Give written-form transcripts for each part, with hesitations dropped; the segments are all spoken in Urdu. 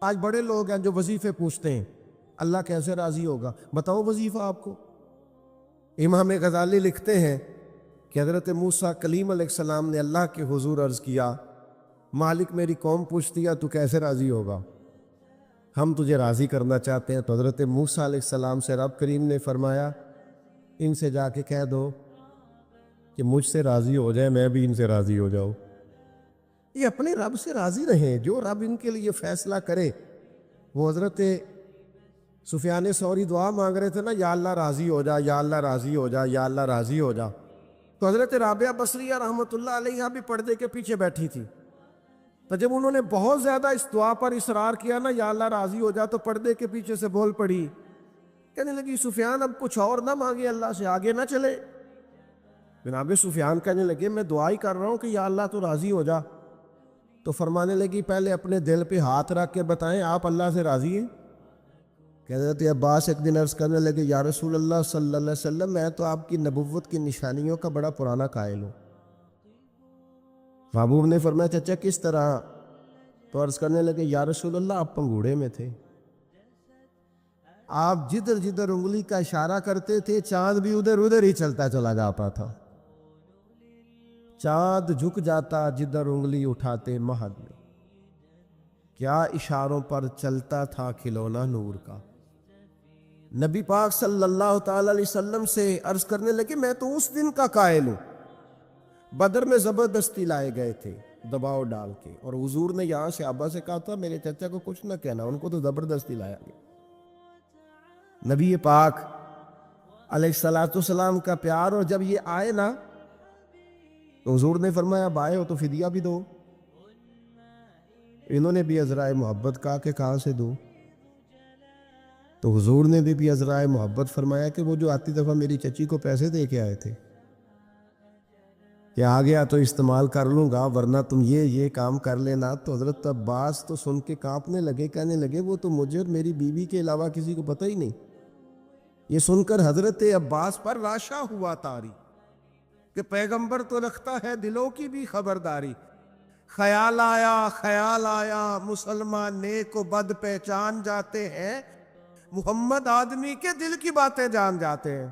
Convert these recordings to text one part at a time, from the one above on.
آج بڑے لوگ ہیں جو وظیفے پوچھتے ہیں اللہ کیسے راضی ہوگا، بتاؤ وظیفہ آپ کو۔ امام غزالی لکھتے ہیں کہ حضرت موسیٰ کلیم علیہ السلام نے اللہ کے حضور عرض کیا، مالک میری قوم پوچھتی ہے تو کیسے راضی ہوگا، ہم تجھے راضی کرنا چاہتے ہیں۔ تو حضرت موسیٰ علیہ السلام سے رب کریم نے فرمایا ان سے جا کے کہہ دو کہ مجھ سے راضی ہو جائے، میں بھی ان سے راضی ہو جاؤں۔ یہ اپنے رب سے راضی رہیں، جو رب ان کے لیے فیصلہ کرے۔ وہ حضرت سفیان ثوری دعا مانگ رہے تھے نا، یا اللہ راضی ہو جا، یا اللہ راضی ہو جا، یا اللہ راضی ہو جا۔ تو حضرت رابعہ بصریہ رحمۃ اللہ علیہ بھی پردے کے پیچھے بیٹھی تھی، تو جب انہوں نے بہت زیادہ اس دعا پر اصرار کیا نا، یا اللہ راضی ہو جا، تو پردے کے پیچھے سے بول پڑی، کہنے لگی سفیان اب کچھ اور نہ مانگے اللہ سے، آگے نہ چلے۔ جناب سفیان کہنے لگے میں دعا ہی کر رہا ہوں کہ یا اللہ تو راضی ہو جا۔ تو فرمانے لگی پہلے اپنے دل پہ ہاتھ رکھ کے بتائیں آپ اللہ سے راضی ہیں؟ حضرت عباس ایک دن عرض کرنے لگے یا رسول اللہ صلی اللہ علیہ وسلم میں تو آپ کی نبوت کی نشانیوں کا بڑا پرانا قائل ہوں۔ محبوب نے فرمایا چچا کس طرح؟ تو عرض کرنے لگے یا رسول اللہ آپ پنگوڑے میں تھے، آپ جدھر جدھر انگلی کا اشارہ کرتے تھے چاند بھی ادھر ادھر ہی چلتا چلا جاتا تھا، چاند جھک جاتا جدھر انگلی اٹھاتے مہد میں، کیا اشاروں پر چلتا تھا کھلونا نور کا۔ نبی پاک صلی اللہ تعالی علیہ وسلم سے عرض کرنے لگے میں تو اس دن کا قائل ہوں، بدر میں زبردستی لائے گئے تھے دباؤ ڈال کے، اور حضور نے یہاں صحابہ سے کہا تھا میرے چچا کو کچھ نہ کہنا، ان کو تو زبردستی لایا گیا۔ نبی پاک علیہ الصلوۃ والسلام کا پیار، اور جب یہ آئے نا تو حضور نے فرمایا اب آئے ہو تو فدیہ بھی دو۔ انہوں نے بھی عذرائے محبت کہا کہ کہاں سے دو؟ تو حضور نے بھی عذرائے محبت فرمایا کہ وہ جو آتی دفعہ میری چچی کو پیسے دے کے آئے تھے کہ آ گیا تو استعمال کر لوں گا ورنہ تم یہ کام کر لینا۔ تو حضرت عباس تو سن کے کانپنے لگے، کہنے لگے وہ تو مجھے اور میری بیوی کے علاوہ کسی کو پتہ ہی نہیں۔ یہ سن کر حضرت عباس پر راشا ہوا طاری کہ پیغمبر تو رکھتا ہے دلوں کی بھی خبرداری۔ خیال آیا مسلمان نیک و بد پہچان جاتے ہیں، محمد آدمی کے دل کی باتیں جان جاتے ہیں،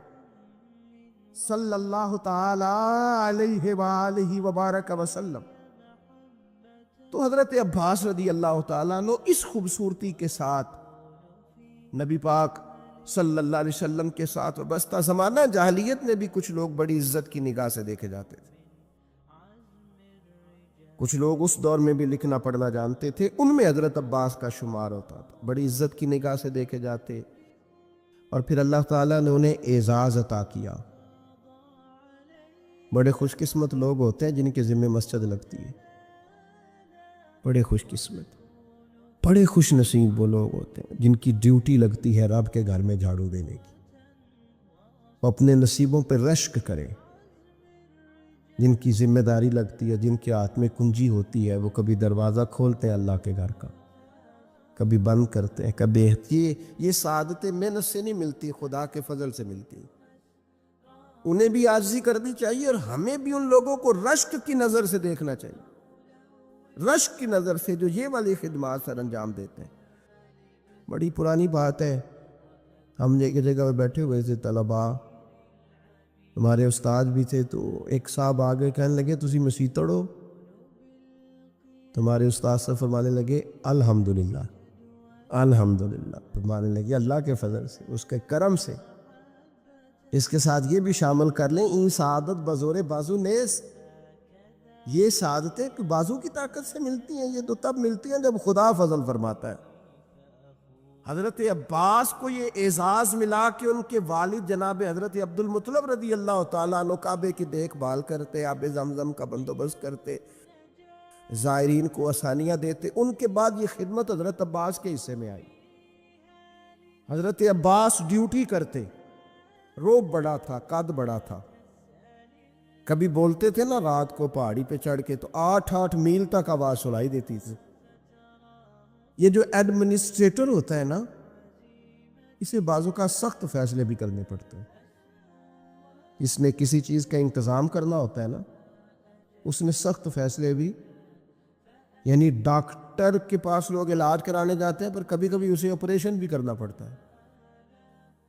صلی اللہ تعالی علیہ وآلہ وبارک وسلم۔ تو حضرت عباس رضی اللہ تعالیٰ عنہ اس خوبصورتی کے ساتھ نبی پاک صلی اللہ علیہ وسلم کے ساتھ وابستہ، زمانہ جاہلیت میں بھی کچھ لوگ بڑی عزت کی نگاہ سے دیکھے جاتے تھے، کچھ لوگ اس دور میں بھی لکھنا پڑھنا جانتے تھے، ان میں حضرت عباس کا شمار ہوتا تھا، بڑی عزت کی نگاہ سے دیکھے جاتے، اور پھر اللہ تعالیٰ نے انہیں اعزاز عطا کیا۔ بڑے خوش قسمت لوگ ہوتے ہیں جن کے ذمہ مسجد لگتی ہے، بڑے خوش قسمت، بڑے خوش نصیب وہ لوگ ہوتے ہیں جن کی ڈیوٹی لگتی ہے رب کے گھر میں جھاڑو دینے کی، وہ اپنے نصیبوں پہ رشک کریں، جن کی ذمہ داری لگتی ہے، جن کے ہاتھ میں کنجی ہوتی ہے، وہ کبھی دروازہ کھولتے ہیں اللہ کے گھر کا، کبھی بند کرتے ہیں، کبھی یہ سعادتیں محنت سے نہیں ملتی، خدا کے فضل سے ملتی۔ انہیں بھی عاجزی کرنی چاہیے، اور ہمیں بھی ان لوگوں کو رشک کی نظر سے دیکھنا چاہیے، رشک کی نظر سے جو یہ والی خدمات سر انجام دیتے ہیں۔ بڑی پرانی بات ہے، ہم ایک جگہ پہ بیٹھے ہوئے تھے طلباء، ہمارے استاد بھی تھے، تو ایک صاحب آگے کہنے لگے تسی مسیح تڑو؟ تو ہمارے استاد سے فرمانے لگے الحمدللہ الحمدللہ، فرمانے لگے اللہ کے فضل سے، اس کے کرم سے۔ اس کے ساتھ یہ بھی شامل کر لیں این سعادت بزور بازو نیس، یہ سعادتیں بازو کی طاقت سے ملتی ہیں، یہ تو تب ملتی ہیں جب خدا فضل فرماتا ہے۔ حضرت عباس کو یہ اعزاز ملا کہ ان کے والد جناب حضرت عبد المطلب رضی اللہ تعالیٰ عنہ کعبے کی دیکھ بھال کرتے، آب زمزم کا بندوبست کرتے، زائرین کو آسانیاں دیتے۔ ان کے بعد یہ خدمت حضرت عباس کے حصے میں آئی۔ حضرت عباس ڈیوٹی کرتے، روب بڑا تھا، قد بڑا تھا، کبھی بولتے تھے نا رات کو پہاڑی پہ چڑھ کے تو 8 میل تک آواز سنائی دیتی تھی۔ یہ جو ایڈمنسٹریٹر ہوتا ہے نا، اسے بعض اوقات سخت فیصلے بھی کرنے پڑتے ہیں۔ اس نے کسی چیز کا انتظام کرنا ہوتا ہے نا، اس نے سخت فیصلے بھی، یعنی ڈاکٹر کے پاس لوگ علاج کرانے جاتے ہیں، پر کبھی کبھی اسے آپریشن بھی کرنا پڑتا ہے،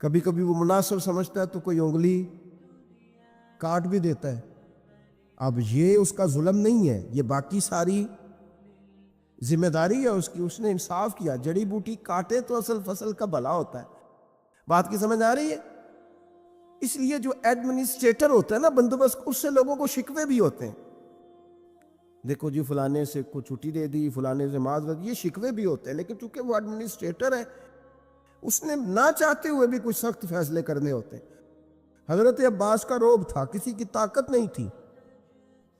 کبھی کبھی وہ مناسب سمجھتا ہے تو کوئی انگلی کاٹ بھی دیتا ہے۔ اب یہ اس کا ظلم نہیں ہے، یہ باقی ساری ذمہ داری ہے اس کی، اس نے انصاف کیا۔ جڑی بوٹی کاٹے تو اصل فصل کا بھلا ہوتا ہے۔ بات کی سمجھ آ رہی ہے؟ اس لیے جو ایڈمنسٹریٹر ہوتا ہے نا بندوبست، اس سے لوگوں کو شکوے بھی ہوتے ہیں، دیکھو جی فلانے سے کو چھٹی دے دی، فلانے سے معذرت، یہ شکوے بھی ہوتے ہیں، لیکن چونکہ وہ ایڈمنسٹریٹر ہے، اس نے نہ چاہتے ہوئے بھی کچھ سخت فیصلے کرنے ہوتے ہیں۔ حضرت عباس کا روب تھا، کسی کی طاقت نہیں تھی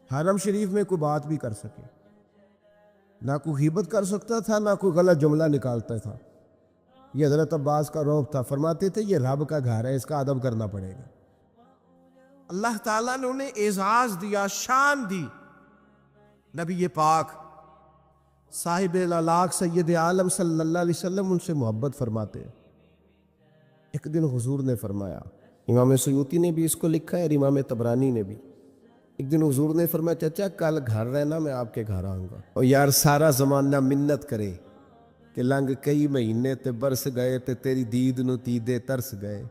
حرم شریف میں کوئی بات بھی کر سکے، نہ کوئی غیبت کر سکتا تھا، نہ کوئی غلط جملہ نکالتا تھا۔ یہ حضرت عباس کا روب تھا، فرماتے تھے یہ رب کا گھر ہے، اس کا ادب کرنا پڑے گا۔ اللہ تعالیٰ نے انہیں اعزاز دیا، شان دی۔ نبی پاک صاحب الالاق سید عالم صلی اللہ علیہ وسلم ان سے محبت فرماتے ہیں۔ ایک دن حضور نے فرمایا، امام سیوطی نے بھی اس کو لکھا ہے اور امام طبرانی نے بھی، ایک دن حضور نے فرمایا چچا کل گھر رہنا، میں آپ کے گھر آؤں گا۔ اور یار سارا زمانہ منت کرے کہ لنگ کئی مہینے تے برس گئے تے تیری دید نو تیدے ترس گئے،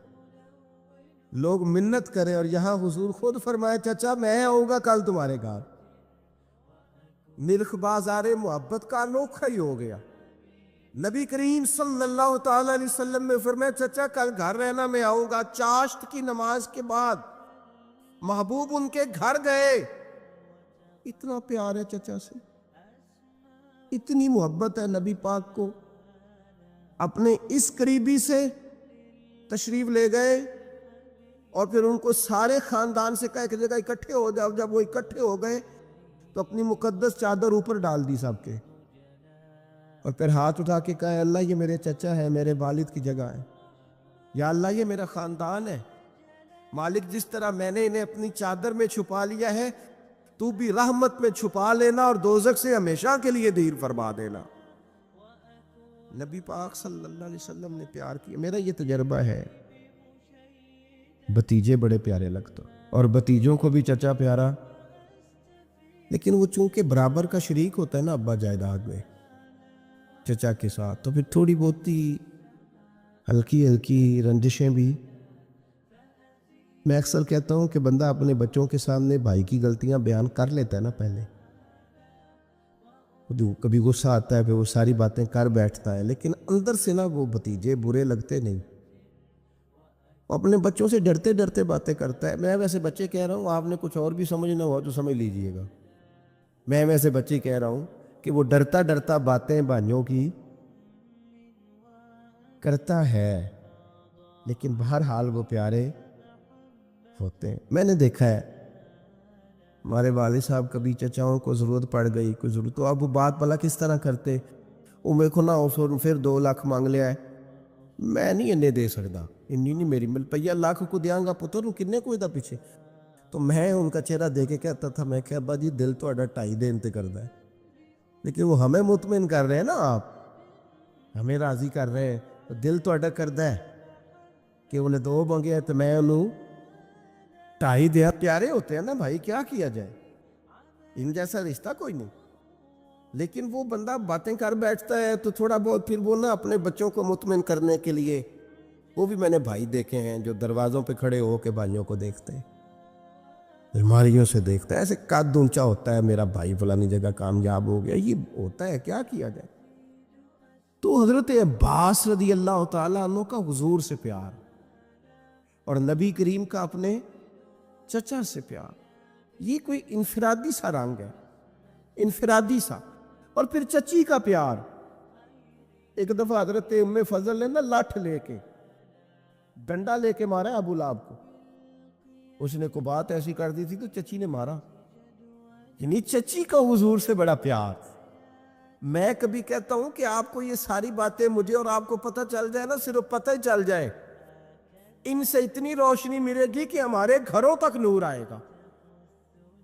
لوگ منت کرے، اور یہاں حضور خود فرمایا چچا میں آؤں گا کل تمہارے گھر۔ نرخ بازار محبت کا انوکھا ہی ہو گیا۔ نبی کریم صلی اللہ تعالیٰ علیہ وسلم نے فرمایا چچا کل گھر رہنا، میں آؤں گا۔ چاشت کی نماز کے بعد محبوب ان کے گھر گئے۔ اتنا پیار ہے چچا سے، اتنی محبت ہے نبی پاک کو، اپنے اس قریبی سے تشریف لے گئے، اور پھر ان کو سارے خاندان سے کہا کہ جگہ اکٹھے ہو جاؤ۔ جب وہ اکٹھے ہو گئے تو اپنی مقدس چادر اوپر ڈال دی سب کے، اور پھر ہاتھ اٹھا کے کہا اللہ یہ میرے چچا ہے، میرے والد کی جگہ ہے، یا اللہ یہ میرا خاندان ہے، مالک جس طرح میں نے انہیں اپنی چادر میں چھپا لیا ہے، تو بھی رحمت میں چھپا لینا اور دوزخ سے ہمیشہ کے لیے دور فرما دینا۔ نبی پاک صلی اللہ علیہ وسلم نے پیار کیا۔ میرا یہ تجربہ ہے، بھتیجے بڑے پیارے لگتا، اور بھتیجوں کو بھی چچا پیارا، لیکن وہ چونکہ برابر کا شریک ہوتا ہے نا ابا جائیداد میں چچا کے ساتھ، تو پھر تھوڑی بہت ہلکی ہلکی رنجشیں بھی۔ میں اکثر کہتا ہوں کہ بندہ اپنے بچوں کے سامنے بھائی کی غلطیاں بیان کر لیتا ہے نا پہلے، کبھی غصہ آتا ہے پھر وہ ساری باتیں کر بیٹھتا ہے، لیکن اندر سے نا وہ بھتیجے برے لگتے نہیں، وہ اپنے بچوں سے ڈرتے ڈرتے باتیں کرتا ہے۔ میں ویسے بچے کہہ رہا ہوں، آپ نے کچھ اور بھی سمجھنا ہوا تو سمجھ لیجئے گا، میں ویسے بچے کہہ رہا ہوں کہ وہ ڈرتا ڈرتا باتیں بھائیوں کی کرتا ہے، لیکن بہرحال وہ پیارے ہوتے ہیں۔ میں نے دیکھا ہے ہمارے والد صاحب کبھی چچاؤں کو ضرورت پڑ گئی، کوئی ضرورت، تو اب وہ بات بلا کس طرح کرتے، وہ میرے کو نہ پھر 2 لاکھ مانگ لیا ہے، میں نہیں انہیں دے سکتا، انہیں نہیں میری مل پہ لاکھ کو دیاں گا پتر کنے کوئی دا پیچھے۔ تو میں ان کا چہرہ دے کے کہتا تھا، میں کہ ابا جی دل تو اڈا 2.5 دن تے کردا ہے، لیکن وہ ہمیں مطمئن کر رہے ہیں نا، آپ ہمیں راضی کر رہے ہیں، تو دل تو اڈا کردا ہے کہ انہیں 2 مانگے ہیں تو میں انہوں 2.5 دیا۔ پیارے ہوتے ہیں نا بھائی، کیا کیا جائے، ان جیسا رشتہ کوئی نہیں۔ لیکن وہ بندہ باتیں کر بیٹھتا ہے تو تھوڑا بہت پھر وہ نا اپنے بچوں کو مطمئن کرنے کے لیے، وہ بھی میں نے بھائی دیکھے ہیں جو دروازوں پہ کھڑے ہو کے بھائیوں کو دیکھتے ہیں، الماریوں سے دیکھتا ہے، ایسے قد اونچا ہوتا ہے میرا بھائی فلانی جگہ کامیاب ہو گیا، یہ ہوتا ہے، کیا کیا جائے۔ تو حضرت عباس رضی اللہ تعالیٰ عنہ کا حضور سے پیار، اور نبی کریم کا اپنے چچا سے پیار، یہ کوئی انفرادی سا رنگ ہے، انفرادی سا۔ اور پھر چچی کا پیار، ایک دفعہ حضرت ام فضل نے نا لاٹھ لے کے ڈنڈا لے کے مارا ابو لہب کو، اس نے کو بات ایسی کر دی تھی تو چچی نے مارا، یعنی چچی کا حضور سے بڑا پیار۔ میں کبھی کہتا ہوں کہ آپ کو یہ ساری باتیں مجھے اور آپ کو پتہ چل جائے نا، صرف پتہ ہی چل جائے، ان سے اتنی روشنی ملے گی کہ ہمارے گھروں تک نور آئے گا،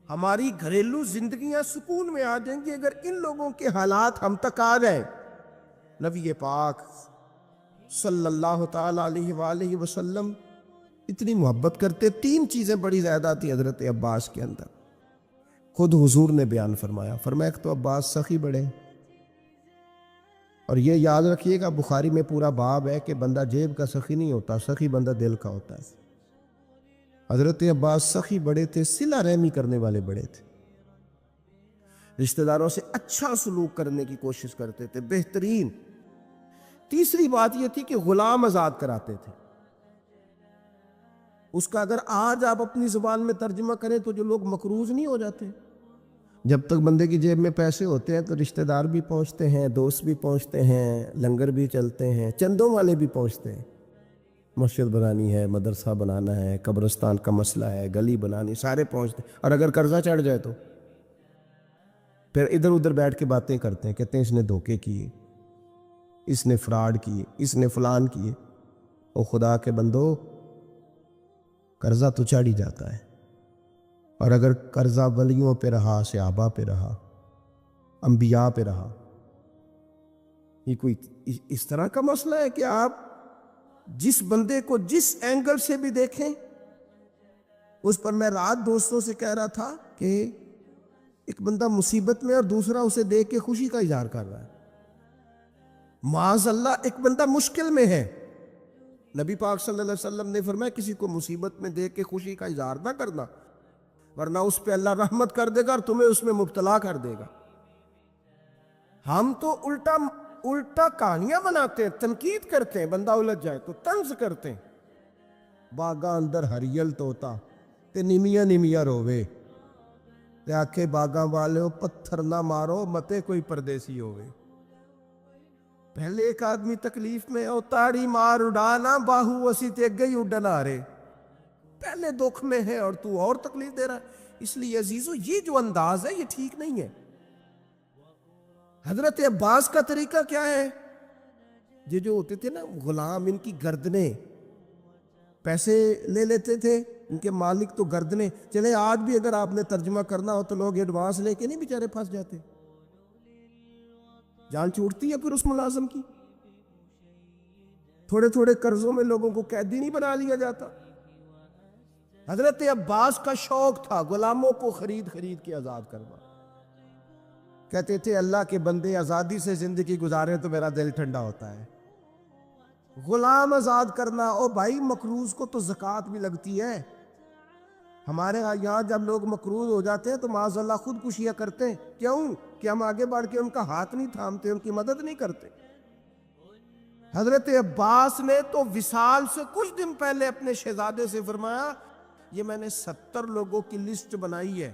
ہماری گھریلو زندگیاں سکون میں آ جائیں گی اگر ان لوگوں کے حالات ہم تک آ جائیں۔ نبی پاک صلی اللہ تعالیٰ علیہ وآلہ وسلم اتنی محبت کرتے، 3 چیزیں بڑی زیادہ تھی حضرت عباس کے اندر، خود حضور نے بیان فرمایا، فرمایا کہ تو عباس سخی بڑے، اور یہ یاد رکھیے گا بخاری میں پورا باب ہے کہ بندہ جیب کا سخی نہیں ہوتا، سخی بندہ دل کا ہوتا ہے۔ حضرت عباس سخی بڑے تھے، صلہ رحمی کرنے والے بڑے تھے، رشتہ داروں سے اچھا سلوک کرنے کی کوشش کرتے تھے، بہترین۔ تیسری بات یہ تھی کہ غلام آزاد کراتے تھے۔ اس کا اگر آج آپ اپنی زبان میں ترجمہ کریں تو جو لوگ مقروض نہیں ہو جاتے، جب تک بندے کی جیب میں پیسے ہوتے ہیں تو رشتہ دار بھی پہنچتے ہیں، دوست بھی پہنچتے ہیں، لنگر بھی چلتے ہیں، چندوں والے بھی پہنچتے ہیں۔ مسجد بنانی ہے، مدرسہ بنانا ہے، قبرستان کا مسئلہ ہے، گلی بنانی، سارے پہنچتے ہیں۔ اور اگر قرضہ چڑھ جائے تو پھر ادھر ادھر بیٹھ کے باتیں کرتے ہیں، کہتے ہیں اس نے دھوکے کیے، اس نے فراڈ کیے، اس نے فلان کیے۔ او خدا کے بندو، قرضہ تو چڑھ ہی جاتا ہے، اور اگر قرضہ ولیوں پہ رہا، صحابہ پہ رہا، انبیاء پہ رہا، یہ کوئی اس طرح کا مسئلہ ہے کہ آپ جس بندے کو جس اینگل سے بھی دیکھیں اس پر۔ میں رات دوستوں سے کہہ رہا تھا کہ ایک بندہ مصیبت میں اور دوسرا اسے دیکھ کے خوشی کا اظہار کر رہا ہے۔ معاذ اللہ، ایک بندہ مشکل میں ہے، نبی پاک صلی اللہ علیہ وسلم نے فرمایا کسی کو مصیبت میں دیکھ کے خوشی کا اظہار نہ کرنا، ورنہ اس پہ اللہ رحمت کر دے گا اور تمہیں اس میں مبتلا کر دے گا۔ ہم تو الٹا کہانیاں بناتے ہیں، تنقید کرتے ہیں، بندہ الجھ جائے تو طنز کرتے ہیں۔ باغاں اندر ہریل توتا تے نمیاں نمیاں روے، تے آکھے باغاں والے پتھر نہ مارو متے کوئی پردیسی ہوئے۔ پہلے ایک آدمی تکلیف میں او تاڑی مار اڑانا باہو اسی تے گئی اڈن آ رہے، پہلے دکھ میں ہے اور تو اور تکلیف دے رہا ہے۔ اس لیے عزیزو، یہ جو انداز ہے یہ ٹھیک نہیں ہے۔ حضرت عباس کا طریقہ کیا ہے؟ یہ جو ہوتے تھے نا غلام، ان کی گردنیں، پیسے لے لیتے تھے ان کے مالک تو گردنیں۔ چلے آج بھی اگر آپ نے ترجمہ کرنا ہو تو لوگ ایڈوانس لے کے نہیں بیچارے پھنس جاتے، جان چھوٹتی ہے پھر اس ملازم کی۔ تھوڑے تھوڑے قرضوں میں لوگوں کو قیدی نہیں بنا لیا جاتا۔ حضرت عباس کا شوق تھا غلاموں کو خرید کے آزاد کرنا۔ کہتے تھے اللہ کے بندے آزادی سے زندگی گزارے تو میرا دل ٹھنڈا ہوتا ہے۔ غلام آزاد کرنا، او بھائی مقروض کو تو زکوٰۃ بھی لگتی ہے۔ ہمارے یہاں جب لوگ مقروض ہو جاتے ہیں تو معاذ اللہ خودکشیاں کرتے ہیں، کیوں؟ کہ ہم آگے بڑھ کے ان کا ہاتھ نہیں تھامتے، ان کی مدد نہیں کرتے۔ حضرت عباس نے تو وصال سے کچھ دن پہلے اپنے شہزادے سے فرمایا یہ میں نے 70 لوگوں کی لسٹ بنائی ہے،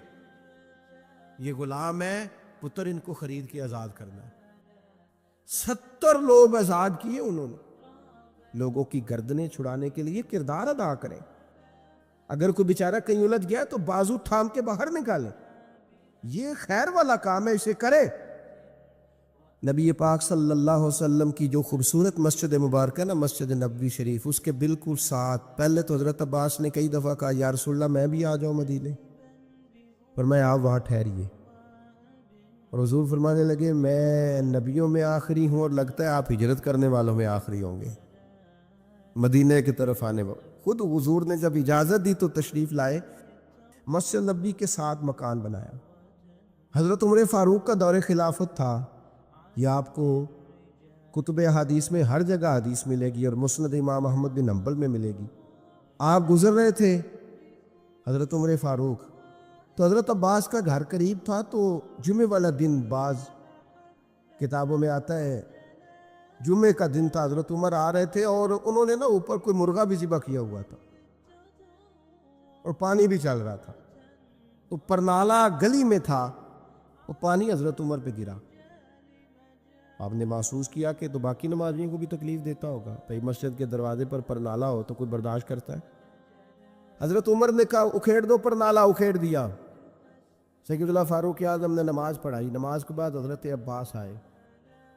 یہ غلام ہے پتر، ان کو خرید کے آزاد کرنا ہے۔ 70 لوگ آزاد کیے انہوں نے۔ لوگوں کی گردنیں چھڑانے کے لیے کردار ادا کریں۔ اگر کوئی بیچارہ کہیں الجھ گیا تو بازو تھام کے باہر نکالیں، یہ خیر والا کام ہے، اسے کرے۔ نبی پاک صلی اللہ علیہ وسلم کی جو خوبصورت مسجد مبارکہ نا، مسجد نبوی شریف، اس کے بالکل ساتھ پہلے تو حضرت عباس نے کئی دفعہ کہا یا رسول اللہ میں بھی آ جاؤں مدینے، فرمایا آپ وہاں ٹھہریے۔ اور حضور فرمانے لگے میں نبیوں میں آخری ہوں اور لگتا ہے آپ ہجرت کرنے والوں میں آخری ہوں گے، مدینے کی طرف آنے والے۔ خود حضور نے جب اجازت دی تو تشریف لائے، مسجد نبوی کے ساتھ مکان بنایا۔ حضرت عمر فاروق کا دور خلافت تھا، یہ آپ کو کتب حدیث میں ہر جگہ حدیث ملے گی، اور مسند امام احمد بن حنبل میں ملے گی۔ آپ گزر رہے تھے حضرت عمر فاروق، تو حضرت عباس کا گھر قریب تھا، تو جمعے والا دن، بعض کتابوں میں آتا ہے جمعے کا دن تھا، حضرت عمر آ رہے تھے اور انہوں نے نا اوپر کوئی مرغا بھی ذبح کیا ہوا تھا اور پانی بھی چل رہا تھا، تو پرنالہ گلی میں تھا، وہ پانی حضرت عمر پہ گرا۔ آپ نے محسوس کیا کہ تو باقی نمازیوں کو بھی تکلیف دیتا ہوگا، بھائی مسجد کے دروازے پر پرنالہ ہو تو کوئی برداشت کرتا ہے؟ حضرت عمر نے کہا اکھیڑ دو پرنالہ، اکھیڑ دیا۔ سید اللہ فاروق اعظم نے نماز پڑھائی، نماز کے بعد حضرت عباس آئے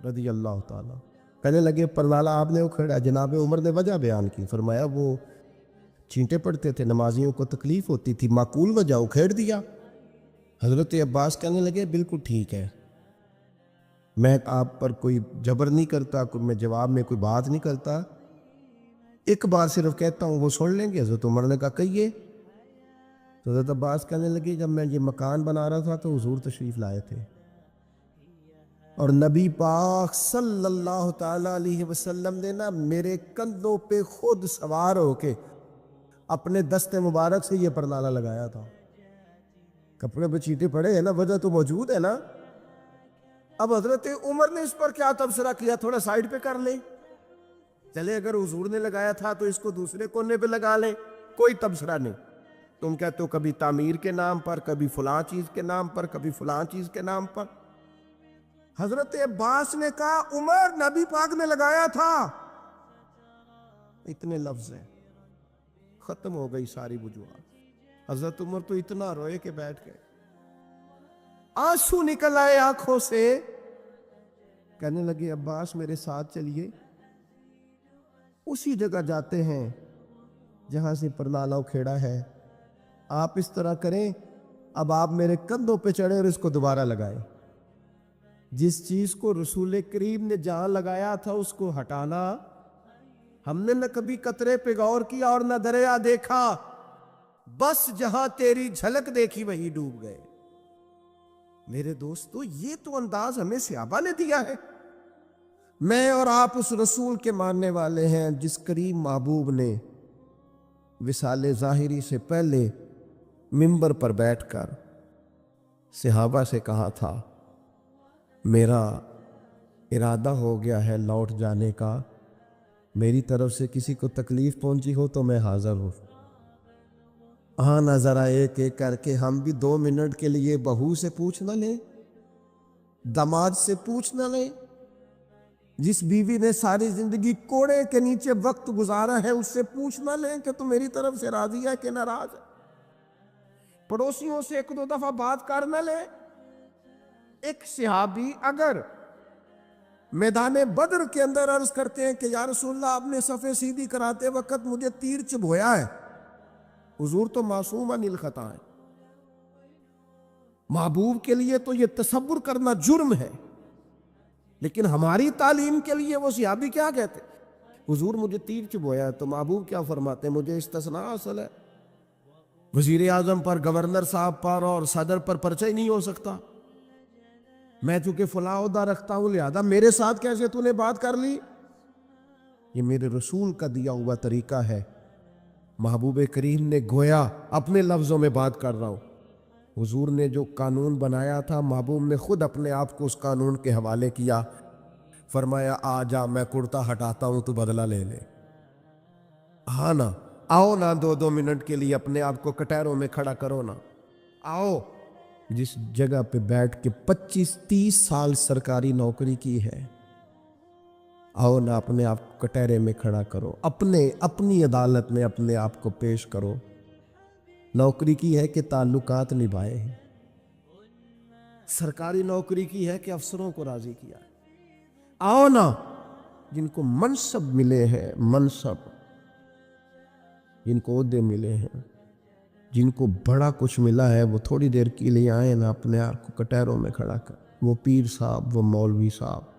رضی اللہ تعالیٰ، کہنے لگے پرنالہ آپ نے اکھیڑا؟ جناب عمر نے وجہ بیان کی، فرمایا وہ چھینٹے پڑتے تھے، نمازیوں کو تکلیف ہوتی تھی، معقول وجہ، اکھیڑ دیا۔ حضرت عباس کہنے لگے بالکل ٹھیک ہے، میں آپ پر کوئی جبر نہیں کرتا، میں جواب میں کوئی بات نہیں کرتا، ایک بار صرف کہتا ہوں وہ سن لیں گے؟ حضرت عمر نے کہا کہیے۔ تو حضرت عباس کہنے لگے جب میں یہ مکان بنا رہا تھا تو حضور تشریف لائے تھے، اور نبی پاک صلی اللہ تعالیٰ علیہ وسلم نے نا میرے کندھوں پہ خود سوار ہو کے اپنے دست مبارک سے یہ پرنالہ لگایا تھا. کپڑے پہ چیٹے پڑے ہیں نا، وجہ تو موجود ہے نا. اب حضرت عمر نے اس پر کیا تبصرہ کیا؟ تھوڑا سائیڈ پہ کر لیں. چلے اگر حضور نے لگایا تھا تو اس کو دوسرے کونے پہ لگا لیں، کوئی تبصرہ نہیں. تم کہتے ہو کبھی تعمیر کے نام پر، کبھی فلاں چیز کے نام پر، کبھی فلاں چیز کے نام پر. حضرت عباس نے کہا عمر نبی پاک نے لگایا تھا. اتنے لفظ ہیں، ختم ہو گئی ساری وجوہات. حضرت عمر تو اتنا روئے کہ بیٹھ گئے، آنسو نکل آئے آنکھوں سے. کہنے لگے عباس میرے ساتھ چلیے، اسی جگہ جاتے ہیں جہاں سے پرنالہ اکھیڑا ہے. آپ اس طرح کریں، اب آپ میرے کندھوں پہ چڑھے اور اس کو دوبارہ لگائیں. جس چیز کو رسول کریم نے جہاں لگایا تھا اس کو ہٹانا. ہم نے نہ کبھی قطرے پہ غور کیا اور نہ دریا دیکھا، بس جہاں تیری جھلک دیکھی وہی ڈوب گئے. میرے دوستو، یہ تو انداز ہمیں صحابہ نے دیا ہے. میں اور آپ اس رسول کے ماننے والے ہیں جس کریم محبوب نے وصال ظاہری سے پہلے منبر پر بیٹھ کر صحابہ سے کہا تھا میرا ارادہ ہو گیا ہے لوٹ جانے کا، میری طرف سے کسی کو تکلیف پہنچی ہو تو میں حاضر ہوں. ہاں نہ ذرا ایک ایک کر کے ہم بھی 2 منٹ کے لیے بہو سے پوچھ نہ لیں، داماد سے پوچھ نہ لیں. جس بیوی نے ساری زندگی کوڑے کے نیچے وقت گزارا ہے اس سے پوچھ نہ لیں کہ تم میری طرف سے راضی ہے کہ ناراض ہے. پڑوسیوں سے 1-2 دفعہ بات کر نہ لیں. ایک صحابی اگر میدان بدر کے اندر عرض کرتے ہیں کہ یا رسول اللہ آپ نے صفیں سیدھی کراتے وقت مجھے تیر چبھویا ہے. حضور تو معصوم عن الخطا ہے. محبوب کے لیے تو یہ تصور کرنا جرم ہے، لیکن ہماری تعلیم کے لیے وہ صحابی کیا کہتے؟ حضور مجھے تیر چبھویا ہے. تو محبوب کیا فرماتے؟ مجھے استثناء حاصل ہے، وزیر اعظم پر، گورنر صاحب پر اور صدر پر پرچہ ہی نہیں ہو سکتا. میں چونکہ فلاں عہدہ رکھتا ہوں لہذا میرے ساتھ کیسے تو نے بات کر لی؟ یہ میرے رسول کا دیا ہوا طریقہ ہے. محبوب کریم نے گویا اپنے لفظوں میں بات کر رہا ہوں. حضور نے جو قانون بنایا تھا محبوب نے خود اپنے آپ کو اس قانون کے حوالے کیا. فرمایا آ جا میں کرتا ہٹاتا ہوں تو بدلہ لے لے. ہاں نا، آؤ نا 2 منٹ کے لیے اپنے آپ کو کٹہروں میں کھڑا کرو نا. آؤ جس جگہ پہ بیٹھ کے 25-30 سال سرکاری نوکری کی ہے، آؤ نا اپنے آپ کو کٹہرے میں کھڑا کرو، اپنی عدالت میں اپنے آپ کو پیش کرو. نوکری کی ہے کہ تعلقات نبھائے ہیں، سرکاری نوکری کی ہے کہ افسروں کو راضی کیا. آؤ نا جن کو منصب ملے ہیں، منصب جن کو عہدے ملے ہیں، جن کو بڑا کچھ ملا ہے، وہ تھوڑی دیر کے لیے آئے نا اپنے آپ کو کٹہروں میں کھڑا کر. وہ پیر صاحب، وہ مولوی صاحب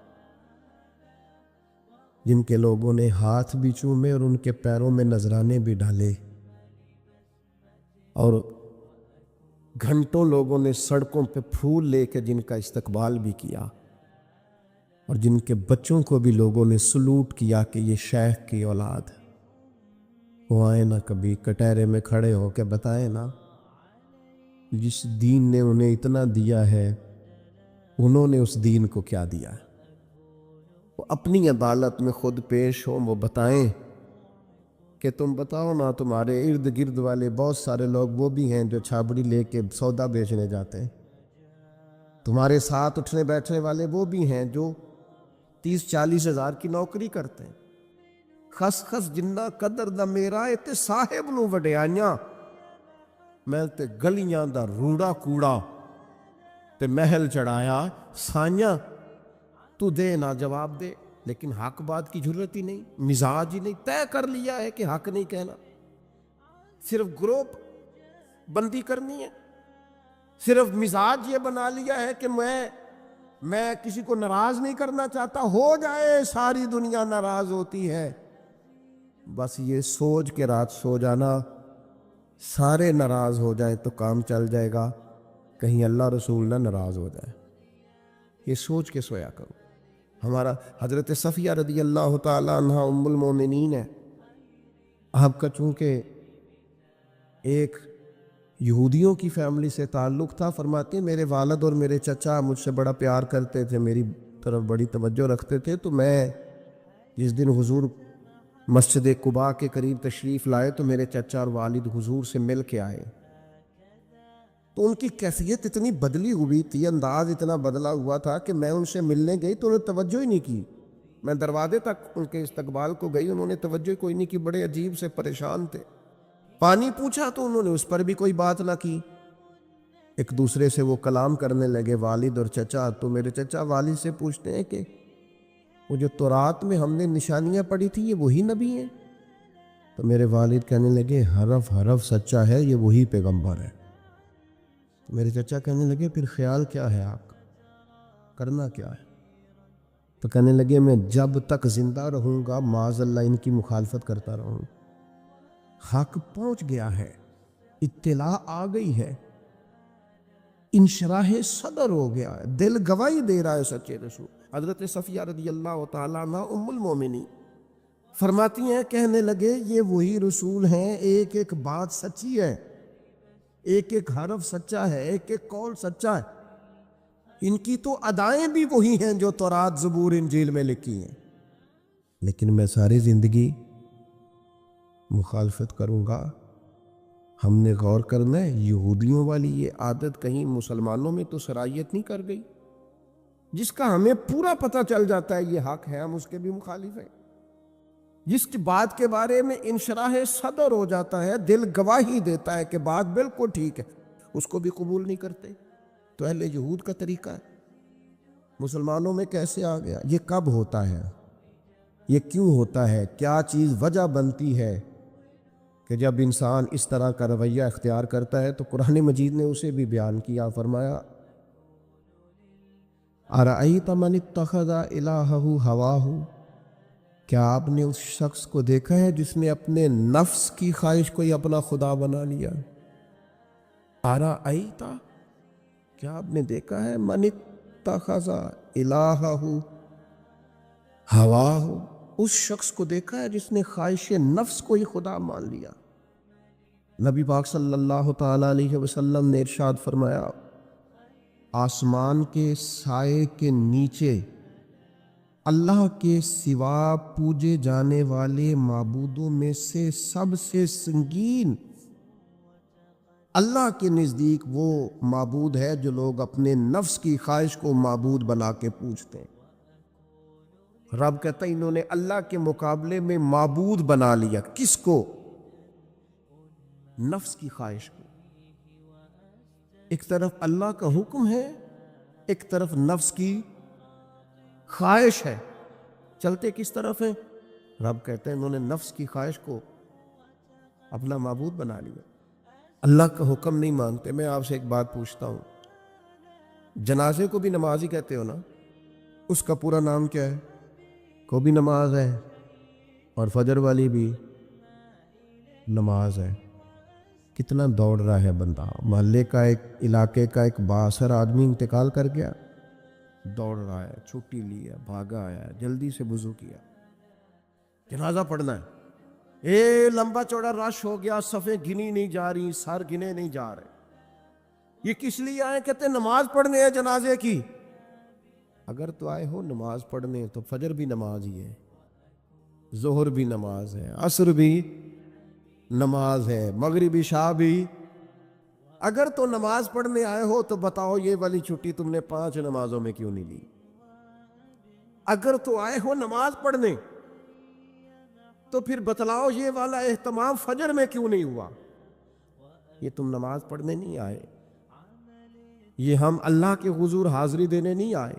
جن کے لوگوں نے ہاتھ بھی چومے اور ان کے پیروں میں نذرانے بھی ڈالے، اور گھنٹوں لوگوں نے سڑکوں پہ پھول لے کے جن کا استقبال بھی کیا، اور جن کے بچوں کو بھی لوگوں نے سلوٹ کیا کہ یہ شیخ کی اولاد ہے. وہ آئے نا کبھی کٹہرے میں کھڑے ہو کے بتائیں نا جس دین نے انہیں اتنا دیا ہے انہوں نے اس دین کو کیا دیا ہے. وہ اپنی عدالت میں خود پیش ہوں، وہ بتائیں کہ تم بتاؤ نا تمہارے ارد گرد والے بہت سارے لوگ وہ بھی ہیں جو چھابڑی لے کے سودا بیچنے جاتے ہیں، تمہارے ساتھ اٹھنے بیٹھنے والے وہ بھی ہیں جو 30-40 ہزار کی نوکری کرتے ہیں. خس خس جنہ قدر دا میرا تے صاحب نو وڈیائیاں، میں تے گلیاں دا روڑا کوڑا تے محل چڑھایا سائیاں. تو دے نہ جواب دے، لیکن حق بات کی ضرورت ہی نہیں، مزاج ہی نہیں. طے کر لیا ہے کہ حق نہیں کہنا، صرف گروپ بندی کرنی ہے، صرف مزاج یہ بنا لیا ہے کہ میں کسی کو ناراض نہیں کرنا چاہتا، ہو جائے ساری دنیا ناراض ہوتی ہے، بس یہ سوچ کے رات سو جانا سارے ناراض ہو جائیں تو کام چل جائے گا، کہیں اللہ رسول نہ ناراض ہو جائے. یہ سوچ کے سویا کرو. ہمارا حضرت صفیہ رضی اللہ تعالیٰ عنہ ام المومنین ہے. آپ کا چونکہ ایک یہودیوں کی فیملی سے تعلق تھا، فرماتے ہیں میرے والد اور میرے چچا مجھ سے بڑا پیار کرتے تھے، میری طرف بڑی توجہ رکھتے تھے. تو میں جس دن حضور مسجد قباء کے قریب تشریف لائے تو میرے چچا اور والد حضور سے مل کے آئے. تو ان کی کیفیت اتنی بدلی ہوئی تھی، انداز اتنا بدلا ہوا تھا کہ میں ان سے ملنے گئی تو انہوں نے توجہ ہی نہیں کی. میں دروازے تک ان کے استقبال کو گئی، انہوں نے توجہ کوئی نہیں کی، بڑے عجیب سے پریشان تھے. پانی پوچھا تو انہوں نے اس پر بھی کوئی بات نہ کی. ایک دوسرے سے وہ کلام کرنے لگے والد اور چچا. تو میرے چچا والد سے پوچھتے ہیں کہ وہ جو تورات میں ہم نے نشانیاں پڑھی تھی یہ وہی نبی ہیں؟ تو میرے والد کہنے لگے حرف حرف سچا ہے، یہ وہی پیغمبر ہے. تو میرے چچا کہنے لگے پھر خیال کیا ہے آپ کا، کرنا کیا ہے؟ تو کہنے لگے میں جب تک زندہ رہوں گا معاذ اللہ ان کی مخالفت کرتا رہوں. حق پہنچ گیا ہے، اطلاع آ گئی ہے، انشراح صدر ہو گیا ہے، دل گواہی دے رہا ہے سچے رسول. حضرت صفیہ رضی اللہ تعالیٰ عنہ ام المومنین فرماتی ہیں کہنے لگے یہ وہی رسول ہیں، ایک ایک بات سچی ہے، ایک ایک حرف سچا ہے، ایک ایک قول سچا ہے. ان کی تو ادائیں بھی وہی ہیں جو تورات زبور انجیل میں لکھی ہیں، لیکن میں ساری زندگی مخالفت کروں گا. ہم نے غور کرنا ہے یہودیوں والی یہ عادت کہیں مسلمانوں میں تو سرایت نہیں کر گئی، جس کا ہمیں پورا پتہ چل جاتا ہے یہ حق ہے ہم اس کے بھی مخالف ہیں، جس کی بات کے بارے میں انشراح صدر ہو جاتا ہے، دل گواہی دیتا ہے کہ بات بالکل ٹھیک ہے، اس کو بھی قبول نہیں کرتے. تو اہل یہود کا طریقہ ہے. مسلمانوں میں کیسے آ گیا؟ یہ کب ہوتا ہے؟ یہ کیوں ہوتا ہے؟ کیا چیز وجہ بنتی ہے کہ جب انسان اس طرح کا رویہ اختیار کرتا ہے؟ تو قرآن مجید نے اسے بھی بیان کیا. فرمایا اَرَأَيْتَ مَنِ اتَّخَذَ إِلَٰهَهُ هَوَاهُ، کیا آپ نے اس شخص کو دیکھا ہے جس نے اپنے نفس کی خواہش کو ہی اپنا خدا بنا لیا؟ اَرَأَيْتَ، کیا آپ نے دیکھا ہے مَنِ اتَّخَذَ إِلَٰهَهُ هَوَاهُ، اس شخص کو دیکھا ہے جس نے خواہش نفس کو ہی خدا مان لیا. نبی پاک صلی اللہ تعالیٰ علیہ وسلم نے ارشاد فرمایا آسمان کے سائے کے نیچے اللہ کے سوا پوجے جانے والے معبودوں میں سے سب سے سنگین اللہ کے نزدیک وہ معبود ہے جو لوگ اپنے نفس کی خواہش کو معبود بنا کے پوجتے ہیں. رب کہتا ہے انہوں نے اللہ کے مقابلے میں معبود بنا لیا. کس کو؟ نفس کی خواہش کو. ایک طرف اللہ کا حکم ہے، ایک طرف نفس کی خواہش ہے. چلتے کس طرف ہیں؟ رب کہتے ہیں انہوں نے نفس کی خواہش کو اپنا معبود بنا لیا، اللہ کا حکم نہیں مانتے. میں آپ سے ایک بات پوچھتا ہوں، جنازے کو بھی نماز ہی کہتے ہو نا؟ اس کا پورا نام کیا ہے؟ کو بھی نماز ہے اور فجر والی بھی نماز ہے. کتنا دوڑ رہا ہے بندہ. محلے کا ایک علاقے کا ایک بااثر آدمی انتقال کر گیا، دوڑ رہا ہے، چھٹی لی ہے، بھاگا آیا ہے، جلدی سے وضو کیا، جنازہ پڑھنا ہے. لمبا چوڑا رش ہو گیا، صفیں گنی نہیں جا رہی، سر گنے نہیں جا رہے. یہ کس لیے آئے؟ کہتے ہیں نماز پڑھنے ہے جنازے کی. اگر تو آئے ہو نماز پڑھنے تو فجر بھی نماز ہی ہے، ظہر بھی نماز ہے، عصر بھی نماز ہے، مغرب عشاء بھی. اگر تو نماز پڑھنے آئے ہو تو بتاؤ یہ والی چھٹی تم نے 5 نمازوں میں کیوں نہیں لی؟ اگر تو آئے ہو نماز پڑھنے تو پھر بتلاؤ یہ والا اہتمام فجر میں کیوں نہیں ہوا؟ یہ تم نماز پڑھنے نہیں آئے، یہ ہم اللہ کے حضور حاضری دینے نہیں آئے.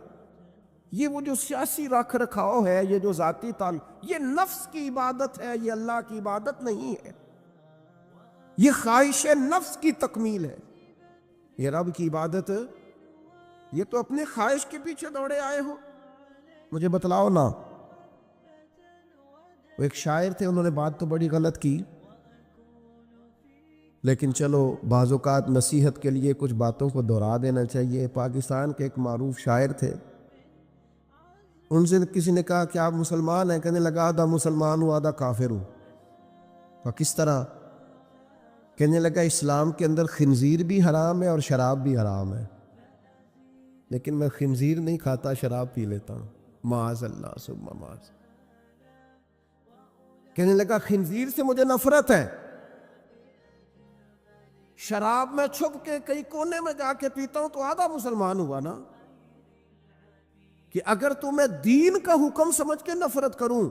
یہ وہ جو سیاسی رکھ رکھاؤ ہے، یہ جو ذاتی تعلق، یہ نفس کی عبادت ہے، یہ اللہ کی عبادت نہیں ہے. یہ خواہش نفس کی تکمیل ہے. یہ رب کی عبادت، یہ تو اپنے خواہش کے پیچھے دوڑے آئے ہو. مجھے بتلاؤ نا. وہ ایک شاعر تھے، انہوں نے بات تو بڑی غلط کی، لیکن چلو بعض اوقات نصیحت کے لیے کچھ باتوں کو دہرا دینا چاہیے. پاکستان کے ایک معروف شاعر تھے، ان سے کسی نے کہا کہ آپ مسلمان ہیں؟ کہنے لگا آدھا مسلمان ہوں آدھا کافر ہوں۔ اور کس طرح؟ کہنے لگا اسلام کے اندر خنزیر بھی حرام ہے اور شراب بھی حرام ہے، لیکن میں خنزیر نہیں کھاتا، شراب پی لیتا ہوں۔ معاذ اللہ ثم معاذ۔ کہنے لگا خنزیر سے مجھے نفرت ہے، شراب میں چھپ کے کئی کونے میں جا کے پیتا ہوں تو آدھا مسلمان ہوا نا۔ کہ اگر تو میں دین کا حکم سمجھ کے نفرت کروں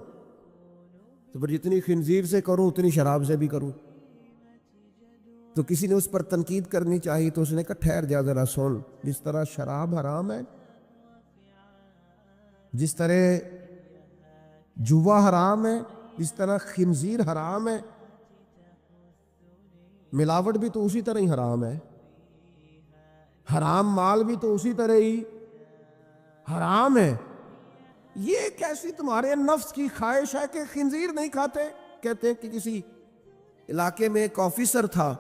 تو پھر جتنی خنزیر سے کروں اتنی شراب سے بھی کروں۔ تو کسی نے اس پر تنقید کرنی چاہی تو اس نے کہا ٹھہر جا ذرا سن، جس طرح شراب حرام ہے، جس طرح جوا حرام ہے، جس طرح خنزیر حرام ہے، ملاوٹ بھی تو اسی طرح ہی حرام ہے، حرام مال بھی تو اسی طرح ہی حرام ہے۔ یہ کیسی تمہارے نفس کی خواہش ہے کہ خنزیر نہیں کھاتے؟ کہتے ہیں کہ کسی علاقے میں ایک آفیسر تھا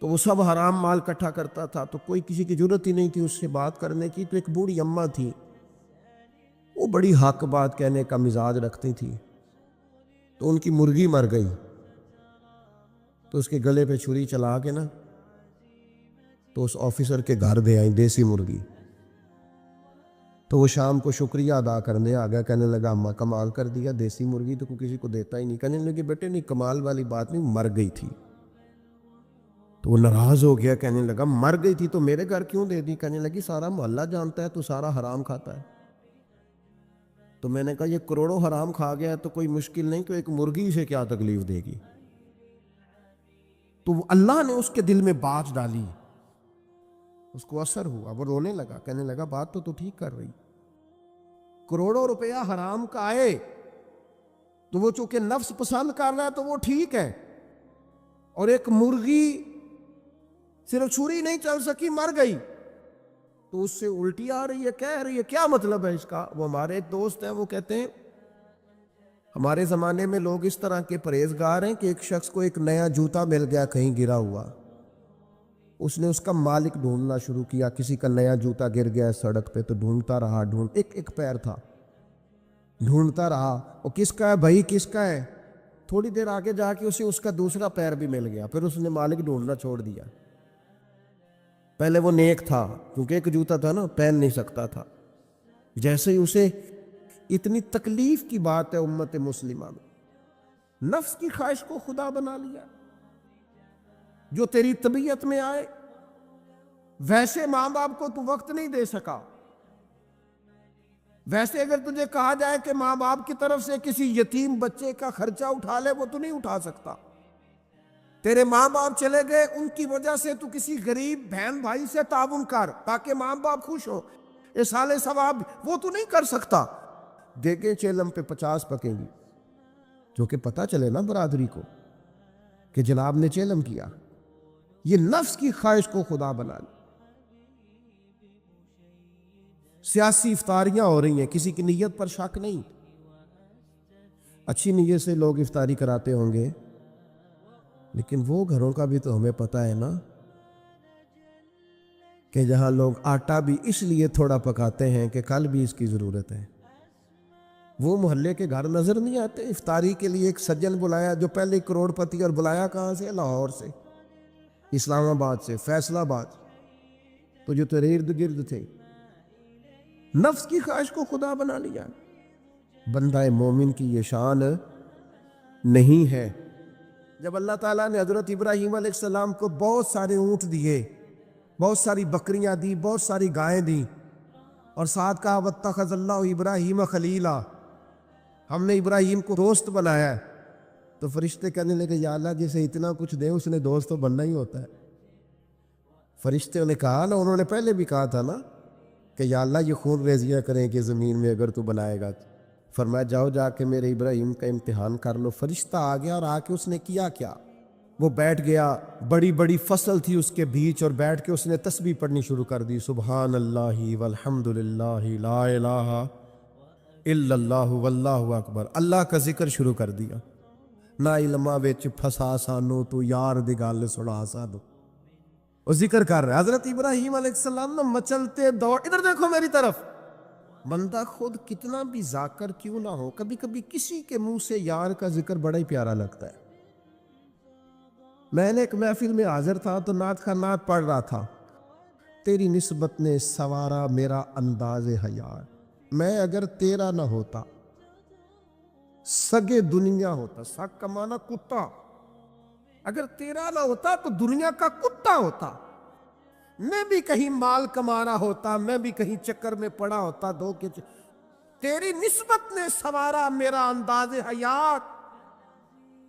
تو وہ سب حرام مال اکٹھا کرتا تھا، تو کوئی کسی کی ضرورت ہی نہیں تھی اس سے بات کرنے کی، تو ایک بوڑھی اماں تھی، وہ بڑی حق بات کہنے کا مزاج رکھتی تھی، تو ان کی مرغی مر گئی، تو اس کے گلے پہ چھری چلا کے نا تو اس آفیسر کے گھر دے آئیں دیسی مرغی۔ تو وہ شام کو شکریہ ادا کرنے آ گیا، کہنے لگا اماں کمال کر دیا، دیسی مرغی تو کسی کو دیتا ہی نہیں۔ کہنے لگے بیٹے نہیں، کمال والی بات نہیں، مر گئی تھی۔ تو وہ ناراض ہو گیا، کہنے لگا مر گئی تھی تو میرے گھر کیوں دے دی؟ کہنے لگی سارا محلہ جانتا ہے تو سارا حرام کھاتا ہے۔ تو میں نے کہا یہ کروڑوں حرام کھا گیا تو کوئی مشکل نہیں، تو ایک مرغی سے کیا تکلیف دے گی؟ تو اللہ نے اس کے دل میں بات ڈالی، اس کو اثر ہوا، وہ رونے لگا، کہنے لگا بات تو ٹھیک کر رہی، کروڑوں روپیہ حرام کا آئے تو وہ چونکہ نفس پسند کر رہا ہے تو وہ ٹھیک ہے، اور ایک مرغی صرف چھری نہیں چل سکی مر گئی تو اس سے الٹی آ رہی ہے، کہہ رہی ہے کیا مطلب ہے اس کا؟ وہ ہمارے ایک دوست ہیں، وہ کہتے ہیں ہمارے زمانے میں لوگ اس طرح کے پرہیزگار ہیں کہ ایک شخص کو ایک نیا جوتا مل گیا کہیں گرا ہوا، اس نے اس کا مالک ڈھونڈنا شروع کیا، کسی کا نیا جوتا گر گیا سڑک پہ تو ڈھونڈتا رہا، ایک پیر تھا، ڈھونڈتا رہا، وہ کس کا ہے بھائی کس کا ہے؟ تھوڑی دیر آگے جا کے اسے اس کا دوسرا پیر بھی مل گیا، پھر اس نے مالک ڈھونڈنا چھوڑ دیا۔ پہلے وہ نیک تھا کیونکہ ایک جوتا تھا نا، پہن نہیں سکتا تھا، جیسے ہی اسے اتنی تکلیف کی بات ہے امت مسلمہ میں، نفس کی خواہش کو خدا بنا لیا، جو تیری طبیعت میں آئے ویسے ماں باپ کو تو وقت نہیں دے سکا، ویسے اگر تجھے کہا جائے کہ ماں باپ کی طرف سے کسی یتیم بچے کا خرچہ اٹھا لے وہ تو نہیں اٹھا سکتا، تیرے ماں باپ چلے گئے ان کی وجہ سے تو کسی غریب بہن بھائی سے تعاون کر تاکہ ماں باپ خوش ہو، اصالِ ثواب وہ تو نہیں کر سکتا۔ دیکھیں چیلم پہ 50 پکیں گی، جو کہ پتہ چلے نا برادری کو کہ جناب نے چیلم کیا، یہ نفس کی خواہش کو خدا بنا لی۔ سیاسی افطاریاں ہو رہی ہیں، کسی کی نیت پر شک نہیں، اچھی نیت سے لوگ افطاری کراتے ہوں گے، لیکن وہ گھروں کا بھی تو ہمیں پتہ ہے نا کہ جہاں لوگ آٹا بھی اس لیے تھوڑا پکاتے ہیں کہ کل بھی اس کی ضرورت ہے، وہ محلے کے گھر نظر نہیں آتے؟ افطاری کے لیے ایک سجن بلایا جو پہلے کروڑ پتی، اور بلایا کہاں سے؟ لاہور سے، اسلام آباد سے، فیصل آباد، تو جو تیرے ارد گرد تھے، نفس کی خواہش کو خدا بنا لیا۔ بندہ مومن کی یہ شان نہیں ہے۔ جب اللہ تعالیٰ نے حضرت ابراہیم علیہ السلام کو بہت سارے اونٹ دیے، بہت ساری بکریاں دی، بہت ساری گائیں دی، اور ساتھ کہا واتخذ اللہ ابراہیم خلیلا، ہم نے ابراہیم کو دوست بنایا ہے، تو فرشتے کہنے لگے یا اللہ جسے اتنا کچھ دے اس نے دوست تو بننا ہی ہوتا ہے۔ فرشتے نے کہا نا، انہوں نے پہلے بھی کہا تھا نا کہ یا اللہ یہ خون ریزیاں کریں کہ زمین میں اگر تو بنائے گا تو، فرمایا جاؤ جا کے میرے ابراہیم کا امتحان کر لو۔ فرشتہ آ گیا اور آ کے اس نے کیا کیا؟ وہ بیٹھ گیا، بڑی بڑی فصل تھی اس کے بیچ، اور بیٹھ کے اس نے تسبیح پڑھنی شروع کر دی، سبحان اللہ والحمد للہ لا الہ الا اللہ واللہ اکبر، اللہ کا ذکر شروع کر دیا۔ نا علماء وچ پھسا سانو تو یار دی گل سنا سانو، وہ ذکر کر رہا ہے۔ حضرت ابراہیم علیہ السلام نے مچلتے دوڑ، ادھر دیکھو میری طرف، بندہ خود کتنا بھی ذاکر کیوں نہ ہو، کبھی کبھی کسی کے منہ سے یار کا ذکر بڑا ہی پیارا لگتا ہے۔ میں نے ایک محفل میں حاضر تھا تو نعت خواں نعت پڑھ رہا تھا، تیری نسبت نے سوارا میرا انداز حیات، میں اگر تیرا نہ ہوتا سگے دنیا ہوتا، سگ کا معنی کتا، اگر تیرا نہ ہوتا تو دنیا کا کتا ہوتا، میں بھی کہیں مال کما رہا ہوتا، میں بھی کہیں چکر میں پڑا ہوتا تیری نسبت نے سوارا میرا انداز حیات،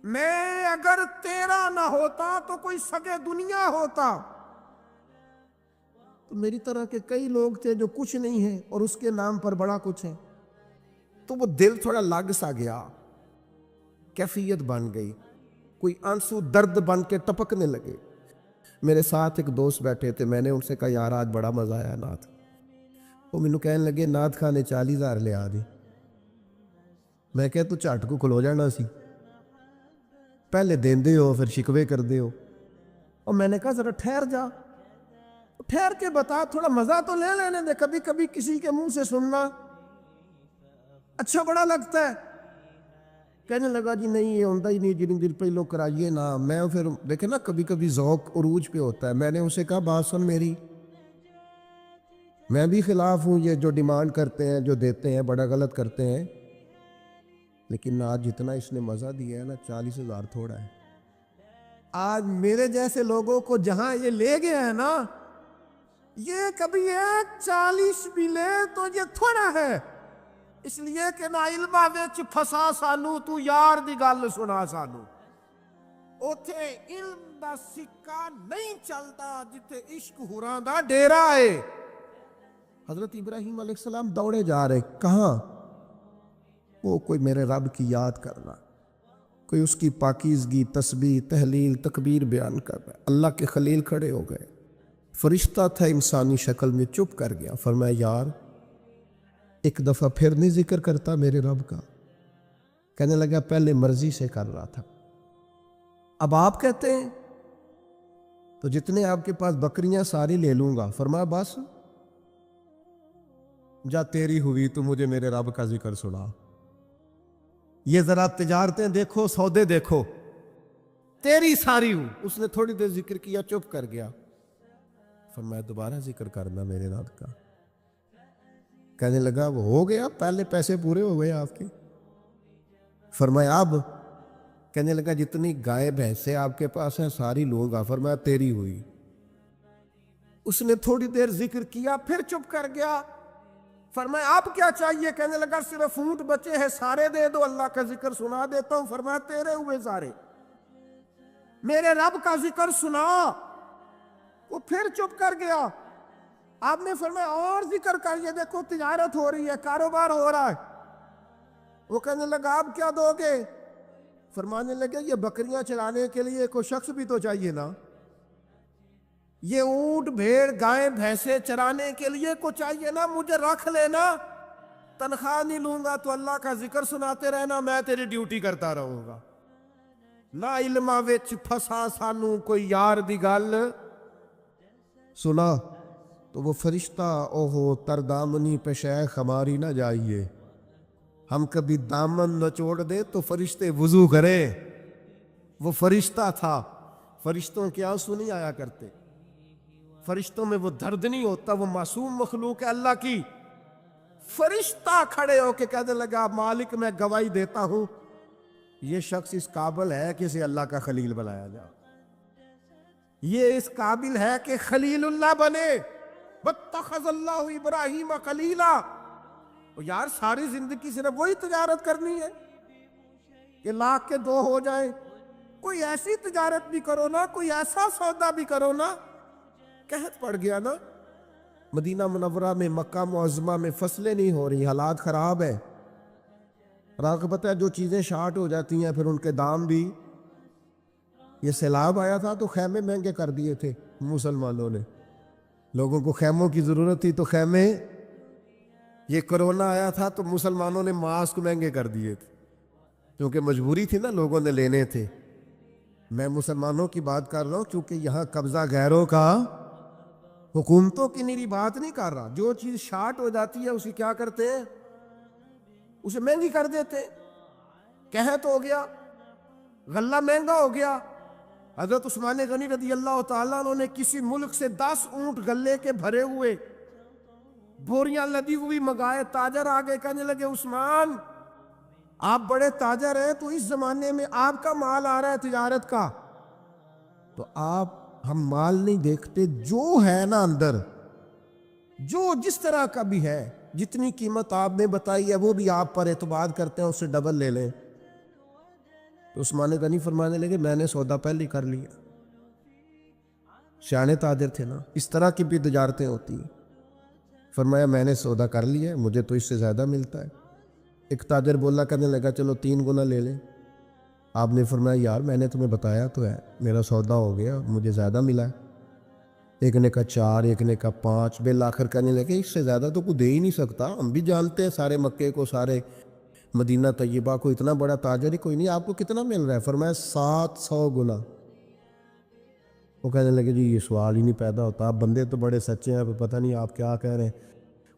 میں اگر تیرا نہ ہوتا تو کوئی سگے دنیا ہوتا۔ تو میری طرح کے کئی لوگ تھے جو کچھ نہیں ہیں اور اس کے نام پر بڑا کچھ ہے، تو وہ دل تھوڑا لگ سا گیا، کیفیت بن گئی، کوئی آنسو درد بن کے ٹپکنے لگے۔ میرے ساتھ ایک دوست بیٹھے تھے، میں نے ان سے کہا یار آج بڑا مزہ آیا نعت، وہ مینوں کہنے لگے نعت خانے 40,000 لے آ دی۔ میں کہا تو جھٹ کو کھلو جانا سی، پہلے دیندے ہو پھر شکوے کردے ہو۔ اور میں نے کہا ذرا ٹھہر جا، ٹھہر کے بتا، تھوڑا مزہ تو لے لینے دے، کبھی کبھی کسی کے منہ سے سننا اچھا بڑا لگتا ہے۔ کہنے لگا جی نہیں یہ ہوتا ہی نہیں، جن دل پہ لوگ کرائیے نا۔ میں پھر دیکھیں نا کبھی کبھی ذوق عروج پہ ہوتا ہے، میں نے اسے کہا بات سن میری، میں بھی خلاف ہوں یہ جو ڈیمانڈ کرتے ہیں، جو دیتے ہیں، بڑا غلط کرتے ہیں، لیکن آج جتنا اس نے مزہ دیا ہے نا 40,000 تھوڑا ہے۔ آج میرے جیسے لوگوں کو جہاں یہ لے گیا ہے نا، یہ کبھی 40 بھی لے تو یہ تھوڑا ہے، اس لیے کہ نہ علمہ وچ پھسا سانو، تو یار دی گل سنا سانو۔ اوتھے علم دا سکہ نہیں چلتا جتھے عشق ہوراں دا ڈیرا ہے۔ حضرت ابراہیم علیہ السلام دوڑے جا رہے، کہاں؟ وہ کوئی میرے رب کی یاد کرنا، کوئی اس کی پاکیزگی، تسبیح، تحلیل، تکبیر بیان کر رہا ہے۔ اللہ کے خلیل کھڑے ہو گئے، فرشتہ تھا انسانی شکل میں، چپ کر گیا، فرمایا یار ایک دفعہ پھر نہیں ذکر کرتا میرے رب کا؟ کہنے لگا پہلے مرضی سے کر رہا تھا، اب آپ کہتے ہیں تو جتنے آپ کے پاس بکریاں ساری لے لوں گا۔ فرمایا بس جا تیری ہوئی تو مجھے میرے رب کا ذکر سنا۔ یہ ذرا تجارتیں دیکھو، سودے دیکھو، تیری ساری ہوں۔ اس نے تھوڑی دیر ذکر کیا، چپ کر گیا، فرمایا دوبارہ ذکر کرنا میرے رب کا۔ کہنے لگا وہ ہو گیا، پہلے پیسے پورے ہو گئے آپ کے۔ فرمایا اب؟ کہنے لگا جتنی گائے بھینسیں آپ کے پاس ہیں ساری لوں گا۔ فرمایا تیری ہوئی۔ اس نے تھوڑی دیر ذکر کیا، پھر چپ کر گیا۔ فرمایا آپ کیا چاہیے؟ کہنے لگا صرف اونٹ بچے ہیں، سارے دے دو، اللہ کا ذکر سنا دیتا ہوں۔ فرمایا تیرے ہوئے سارے، میرے رب کا ذکر سنا۔ وہ پھر چپ کر گیا۔ آپ نے فرمایا اور ذکر کر، یہ دیکھو تجارت ہو رہی ہے، کاروبار ہو رہا ہے۔ وہ کہنے لگا آپ کیا دو گے؟ فرمانے لگے یہ بکریاں چرانے کے لیے کوئی شخص بھی تو چاہیے نا، یہ اونٹ بھیڑ گائیں بھینسیں چرانے کے لیے کو چاہیے نا، مجھے رکھ لینا، تنخواہ نہیں لوں گا تو اللہ کا ذکر سناتے رہنا، میں تیری ڈیوٹی کرتا رہوں گا۔ نہ علمہ وچ پھسا سانو، کوئی یار دی گل سنا تو وہ فرشتہ اوہو تردامنی پہ شیخ ہماری نہ جائیے، ہم کبھی دامن نچوڑ دے تو فرشتے وضو کریں۔ وہ فرشتہ تھا، فرشتوں کے آنسو نہیں آیا کرتے، فرشتوں میں وہ درد نہیں ہوتا، وہ معصوم مخلوق ہے اللہ کی۔ فرشتہ کھڑے ہو کے کہنے لگا مالک میں گواہی دیتا ہوں یہ شخص اس قابل ہے کہ اسے اللہ کا خلیل بنایا جائے، یہ اس قابل ہے کہ خلیل اللہ بنے۔ واتخذ اللہ ابراہیم خلیلا۔ یار ساری زندگی صرف وہی تجارت کرنی ہے کہ لاکھ کے 2 ہو جائیں؟ کوئی ایسی تجارت بھی کرو نا، کوئی ایسا سودا بھی کرو نا۔ قحط پڑ گیا نا مدینہ منورہ میں، مکہ معظمہ میں، فصلیں نہیں ہو رہی، حالات خراب ہے۔ آپ پتہ ہے جو چیزیں شارٹ ہو جاتی ہیں پھر ان کے دام بھی، یہ سیلاب آیا تھا تو خیمے مہنگے کر دیے تھے مسلمانوں نے، لوگوں کو خیموں کی ضرورت تھی تو خیمے، یہ کرونا آیا تھا تو مسلمانوں نے ماسک مہنگے کر دیے تھے کیونکہ مجبوری تھی نا، لوگوں نے لینے تھے۔ میں مسلمانوں کی بات کر رہا ہوں کیونکہ یہاں قبضہ غیروں کا حکومتوں کی میری بات نہیں کر رہا، جو چیز شارٹ ہو جاتی ہے اسے کیا کرتے ہیں، اسے مہنگی کر دیتے ہیں۔ قحط ہو گیا، غلہ مہنگا ہو گیا، حضرت عثمان غنی رضی اللہ تعالیٰ عنہ نے کسی ملک سے 10 اونٹ غلے کے بھرے ہوئے بوریاں لدی ہوئی منگائے۔ تاجر آگے کہنے لگے عثمان آپ بڑے تاجر ہیں، تو اس زمانے میں آپ کا مال آ رہا ہے تجارت کا، تو آپ ہم مال نہیں دیکھتے، جو ہے نا اندر، جو جس طرح کا بھی ہے، جتنی قیمت آپ نے بتائی ہے وہ بھی آپ پر اعتماد کرتے ہیں، اس سے ڈبل لے لیں۔ تو عثمان غنی فرمانے لگے میں نے سودا پہلے ہی کر لیا۔ شانے تاجر تھے نا، اس طرح کی بھی تجارتیں ہوتی ہیں۔ فرمایا میں نے سودا کر لیا ہے، مجھے تو اس سے زیادہ ملتا ہے۔ ایک تاجر بولا کرنے لگا چلو 3 گنا لے لیں۔ آپ نے فرمایا یار میں نے تمہیں بتایا تو ہے، میرا سودا ہو گیا، مجھے زیادہ ملا ہے۔ ایک نے کہا 4، ایک نے کہا 5، بالآخر کہنے لگے اس سے زیادہ تو کوئی دے ہی نہیں سکتا، ہم بھی جانتے ہیں سارے مکے کو، سارے مدینہ طیبہ کو، اتنا بڑا تاجر ہی کوئی نہیں، آپ کو کتنا مل رہا ہے؟ فرمایا 700 گنا۔ وہ کہنے لگے جی یہ سوال ہی نہیں پیدا ہوتا، آپ بندے تو بڑے سچے ہیں، پتہ نہیں آپ کیا کہہ رہے ہیں۔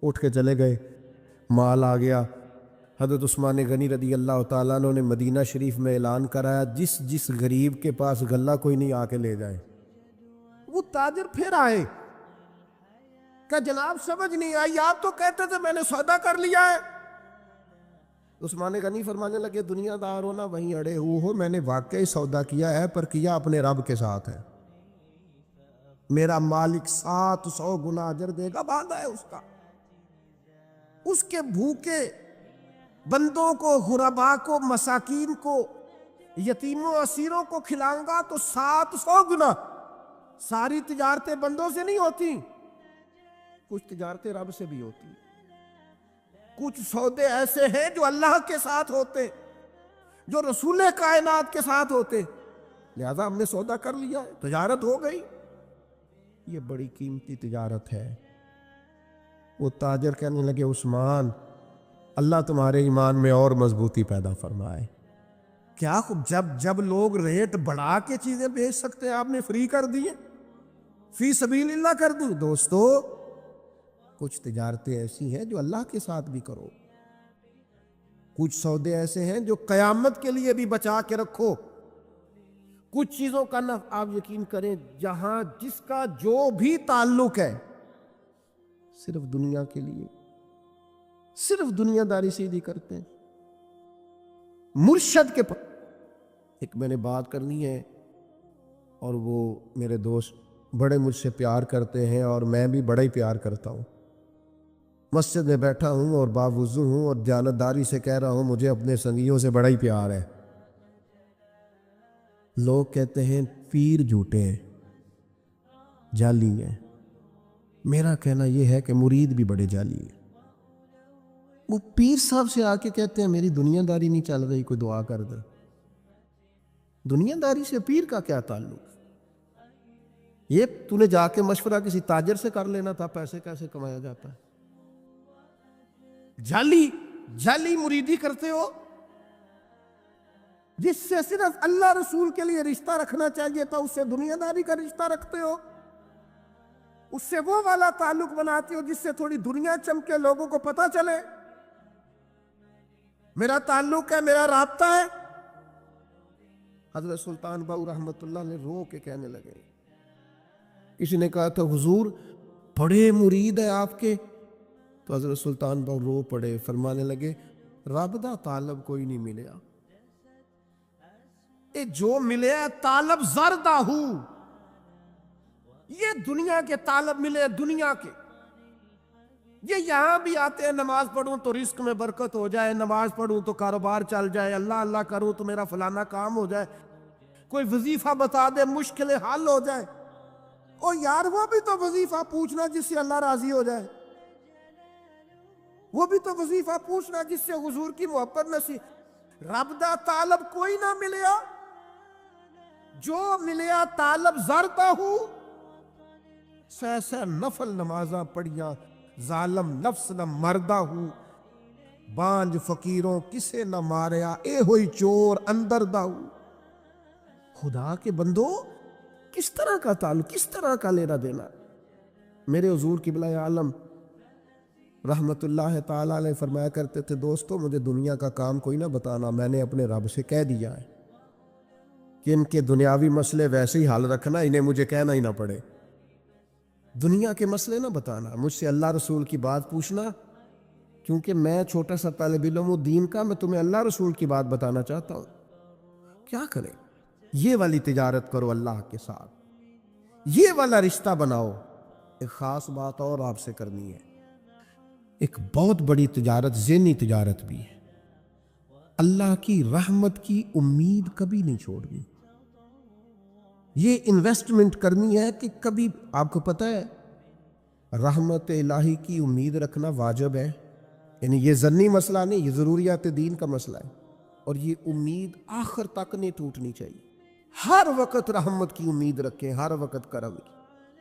اٹھ کے چلے گئے، مال آ گیا۔ حضرت عثمان غنی رضی اللہ تعالیٰ عنہ نے مدینہ شریف میں اعلان کرایا جس جس غریب کے پاس غلہ کوئی نہیں آ کے لے جائے۔ وہ تاجر پھر آئے کہ جناب سمجھ نہیں آئی، آپ تو کہتے تھے میں نے سودا کر لیا ہے۔ عثمان غنی فرمانے لگے دنیا دار ہو نا وہیں اڑے ہوئے ہو، میں نے واقعی سودا کیا ہے، پر کیا اپنے رب کے ساتھ ہے۔ میرا مالک 700 گنا اجر دے گا، وعدہ ہے اس کا۔ اس کے بھوکے بندوں کو، غربا کو، مساکین کو، یتیموں اسیروں کو کھلاؤں گا تو 700 گنا۔ ساری تجارتیں بندوں سے نہیں ہوتی، کچھ تجارتیں رب سے بھی ہوتی، کچھ سودے ایسے ہیں جو اللہ کے ساتھ ہوتے، جو رسول کائنات کے ساتھ ہوتے، لہذا ہم نے سودا کر لیا ہے، تجارت ہو گئی۔ یہ بڑی قیمتی تجارت ہے۔ وہ تاجر کہنے لگے عثمان اللہ تمہارے ایمان میں اور مضبوطی پیدا فرمائے۔ کیا خوب، جب لوگ ریٹ بڑھا کے چیزیں بیچ سکتے ہیں آپ نے فری کر دیے، فی سبیل اللہ کر دی۔ دوستو کچھ تجارتیں ایسی ہیں جو اللہ کے ساتھ بھی کرو، کچھ سودے ایسے ہیں جو قیامت کے لیے بھی بچا کے رکھو، کچھ چیزوں کا نفع آپ یقین کریں جہاں جس کا جو بھی تعلق ہے صرف دنیا کے لیے، صرف دنیا داری سیدھی کرتے ہیں۔ مرشد کے پاس ایک میں نے بات کرنی ہے، اور وہ میرے دوست بڑے مجھ سے پیار کرتے ہیں اور میں بھی بڑا ہی پیار کرتا ہوں۔ مسجد میں بیٹھا ہوں اور باوضو ہوں اور دیانتداری سے کہہ رہا ہوں مجھے اپنے سنگیوں سے بڑا ہی پیار ہے۔ لوگ کہتے ہیں پیر جھوٹے ہیں، جعلی ہیں۔ میرا کہنا یہ ہے کہ مرید بھی بڑے جعلی ہیں۔ وہ پیر صاحب سے آ کے کہتے ہیں میری دنیا داری نہیں چل رہی، کوئی دعا کر دے۔ دنیا داری سے پیر کا کیا تعلق؟ یہ تو نے جا کے مشورہ کسی تاجر سے کر لینا تھا، پیسے کیسے کمایا جاتا ہے۔ جعلی مریدی کرتے ہو، جس سے صرف اللہ رسول کے لیے رشتہ رکھنا چاہیے تھا اس سے دنیا داری کا رشتہ رکھتے ہو، اس سے وہ والا تعلق بناتے ہو جس سے تھوڑی دنیا چمکے، لوگوں کو پتہ چلے میرا تعلق ہے، میرا رابطہ ہے۔ حضرت سلطان باؤ رحمۃ اللہ نے رو کے کہنے لگے، کسی نے کہا تھا حضور بڑے مرید ہیں آپ کے، تو حضرت سلطان باؤ رو پڑے، فرمانے لگے رب دا طالب کوئی نہیں ملیا، اے جو ملے طالب زردہ ہوں، یہ دنیا کے طالب ملے، دنیا کے، یہ یہاں بھی آتے ہیں نماز پڑھوں تو رزق میں برکت ہو جائے، نماز پڑھوں تو کاروبار چل جائے، اللہ اللہ کروں تو میرا فلانا کام ہو جائے، کوئی وظیفہ بتا دے مشکلیں حل ہو جائے۔ او یار وہ بھی تو وظیفہ پوچھنا جس سے اللہ راضی ہو جائے، وہ بھی تو وظیفہ پوچھنا جس سے حضور کی محبت نصیب۔ رب دا طالب کوئی نہ ملیا، جو ملیا طالب زرتا ہوں، سہ نفل نمازاں پڑھیاں، ظالم نفس نہ مردہ ہوں، بانج فقیروں کسے نہ ماریا، اے ہوئی چور اندر دا ہوں۔ خدا کے بندو کس طرح کا تعلق، کس طرح کا لینا دینا؟ میرے حضور قبلہ عالم رحمت اللہ تعالی علیہ فرمایا کرتے تھے، دوستو مجھے دنیا کا کام کوئی نہ بتانا، میں نے اپنے رب سے کہہ دیا ہے کہ ان کے دنیاوی مسئلے ویسے ہی حل رکھنا، انہیں مجھے کہنا ہی نہ پڑے، دنیا کے مسئلے نہ بتانا، مجھ سے اللہ رسول کی بات پوچھنا، کیونکہ میں چھوٹا سا طالب علم ہوں دین کا، میں تمہیں اللہ رسول کی بات بتانا چاہتا ہوں۔ کیا کریں؟ یہ والی تجارت کرو اللہ کے ساتھ، یہ والا رشتہ بناؤ۔ ایک خاص بات اور آپ سے کرنی ہے، ایک بہت بڑی تجارت، ذہنی تجارت بھی ہے، اللہ کی رحمت کی امید کبھی نہیں چھوڑنی۔ یہ انویسٹمنٹ کرنی ہے کہ کبھی، آپ کو پتہ ہے رحمت الہی کی امید رکھنا واجب ہے، یعنی یہ ظنی مسئلہ نہیں، یہ ضروریات دین کا مسئلہ ہے، اور یہ امید آخر تک نہیں ٹوٹنی چاہیے۔ ہر وقت رحمت کی امید رکھیں، ہر وقت کرم کی،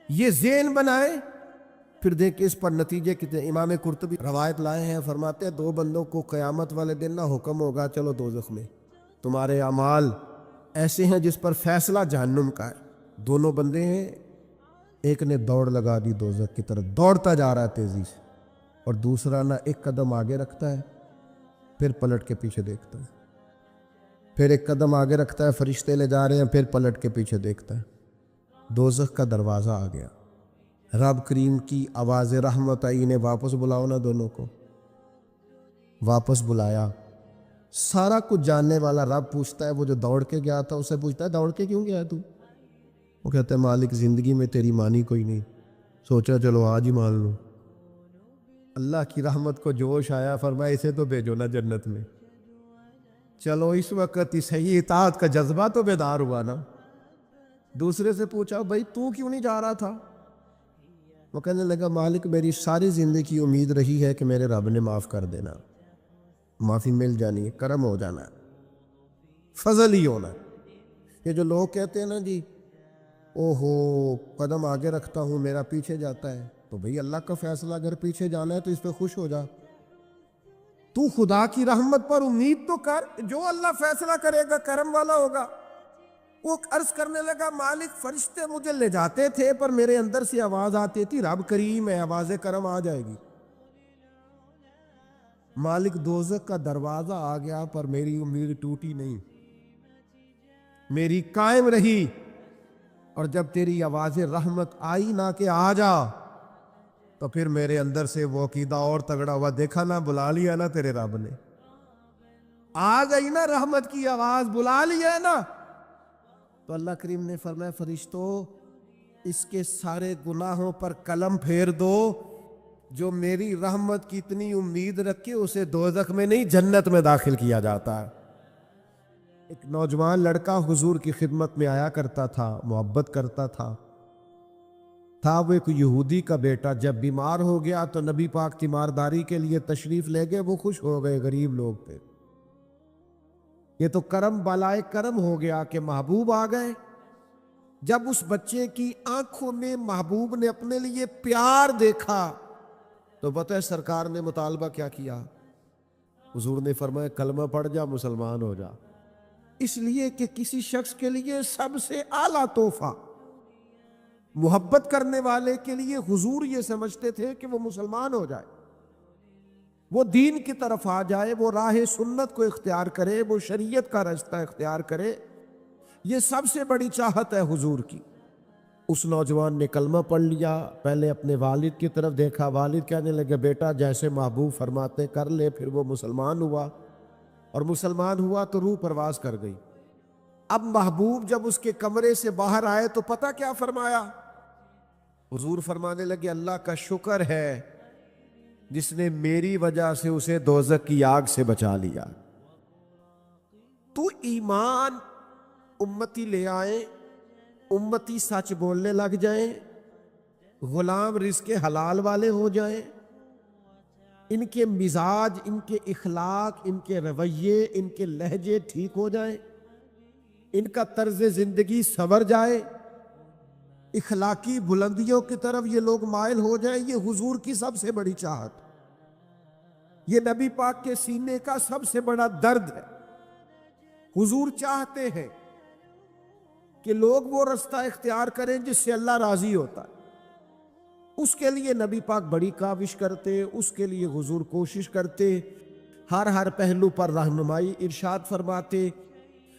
یہ ذہن بنائیں، پھر دیکھیں اس پر نتیجے کتنے۔ امام قرطبی روایت لائے ہیں، فرماتے ہیں دو بندوں کو قیامت والے دن نہ حکم ہوگا چلو دوزخ میں، تمہارے اعمال ایسے ہیں جس پر فیصلہ جہنم کا ہے۔ دونوں بندے ہیں، ایک نے دوڑ لگا دی دوزخ کی طرف، دوڑتا جا رہا ہے تیزی سے، اور دوسرا نہ ایک قدم آگے رکھتا ہے پھر پلٹ کے پیچھے دیکھتا ہے، پھر ایک قدم آگے رکھتا ہے، فرشتے لے جا رہے ہیں، پھر پلٹ کے پیچھے دیکھتا ہے۔ دوزخ کا دروازہ آ گیا، رب کریم کی آواز رحمت آئی، انہیں واپس بلاؤ نا، دونوں کو واپس بلایا۔ سارا کچھ جاننے والا رب پوچھتا ہے، وہ جو دوڑ کے گیا تھا اسے پوچھتا ہے دوڑ کے کیوں گیا تو؟ وہ کہتا ہے مالک زندگی میں تیری مانی کوئی نہیں، سوچا چلو آج ہی مان لوں۔ اللہ کی رحمت کو جوش آیا، فرمایا اسے تو بھیجو نا جنت میں۔ چلو اس وقت اس صحیح اطاعت کا جذبہ تو بیدار ہوا نا۔ دوسرے سے پوچھا بھائی تو کیوں نہیں جا رہا تھا؟ وہ کہنے لگا مالک میری ساری زندگی کی امید رہی ہے کہ میرے رب نے معاف کر دینا، معافی مل جانی ہے، کرم ہو جانا ہے، فضل ہی ہونا ہے۔ یہ جو لوگ کہتے ہیں نا جی اوہو قدم آگے رکھتا ہوں میرا پیچھے جاتا ہے، تو بھئی اللہ کا فیصلہ اگر پیچھے جانا ہے تو اس پہ خوش ہو جا، تو خدا کی رحمت پر امید تو کر، جو اللہ فیصلہ کرے گا کرم والا ہوگا۔ وہ عرض کرنے لگا مالک فرشتے مجھے لے جاتے تھے پر میرے اندر سے آواز آتی تھی رب کریم ہے، آواز کرم آ جائے گی۔ مالک دوزخ کا دروازہ آ گیا پر میری امید ٹوٹی نہیں، میری قائم رہی، اور جب تیری آواز رحمت آئی نہ کہ آ جا، تو پھر میرے اندر سے وہ عقیدہ اور تگڑا ہوا، دیکھا نا بلا لیا نا تیرے رب نے، آ گئی نا رحمت کی آواز، بلا لیا نا۔ تو اللہ کریم نے فرمایا فرشتوں اس کے سارے گناہوں پر قلم پھیر دو، جو میری رحمت کی اتنی امید رکھے اسے دوزخ میں نہیں جنت میں داخل کیا جاتا ہے۔ ایک نوجوان لڑکا حضور کی خدمت میں آیا کرتا تھا، محبت کرتا تھا وہ ایک یہودی کا بیٹا، جب بیمار ہو گیا تو نبی پاک تیمارداری کے لیے تشریف لے گئے، وہ خوش ہو گئے غریب لوگ پہ، یہ تو کرم بالائے کرم ہو گیا کہ محبوب آ گئے۔ جب اس بچے کی آنکھوں میں محبوب نے اپنے لیے پیار دیکھا تو پتہ ہے سرکار نے مطالبہ کیا کیا؟ حضور نے فرمایا کلمہ پڑھ جا مسلمان ہو جا، اس لیے کہ کسی شخص کے لیے سب سے اعلیٰ تحفہ، محبت کرنے والے کے لیے حضور یہ سمجھتے تھے کہ وہ مسلمان ہو جائے، وہ دین کی طرف آ جائے، وہ راہ سنت کو اختیار کرے، وہ شریعت کا رستہ اختیار کرے، یہ سب سے بڑی چاہت ہے حضور کی۔ اس نوجوان نے کلمہ پڑھ لیا، پہلے اپنے والد کی طرف دیکھا، والد کہنے لگے بیٹا جیسے محبوب فرماتے کر لے، پھر وہ مسلمان ہوا، اور مسلمان ہوا تو روح پرواز کر گئی۔ اب محبوب جب اس کے کمرے سے باہر آئے تو پتہ کیا فرمایا؟ حضور فرمانے لگے اللہ کا شکر ہے جس نے میری وجہ سے اسے دوزخ کی آگ سے بچا لیا۔ تو ایمان امتی لے آئے، امتی سچ بولنے لگ جائیں، غلام رزق حلال والے ہو جائیں، ان کے مزاج، ان کے اخلاق، ان کے رویے، ان کے لہجے ٹھیک ہو جائیں، ان کا طرز زندگی سنور جائے، اخلاقی بلندیوں کی طرف یہ لوگ مائل ہو جائیں، یہ حضور کی سب سے بڑی چاہت، یہ نبی پاک کے سینے کا سب سے بڑا درد ہے۔ حضور چاہتے ہیں کہ لوگ وہ رستہ اختیار کریں جس سے اللہ راضی ہوتا ہے۔ اس کے لیے نبی پاک بڑی کاوش کرتے، اس کے لیے حضور کوشش کرتے، ہر پہلو پر رہنمائی ارشاد فرماتے،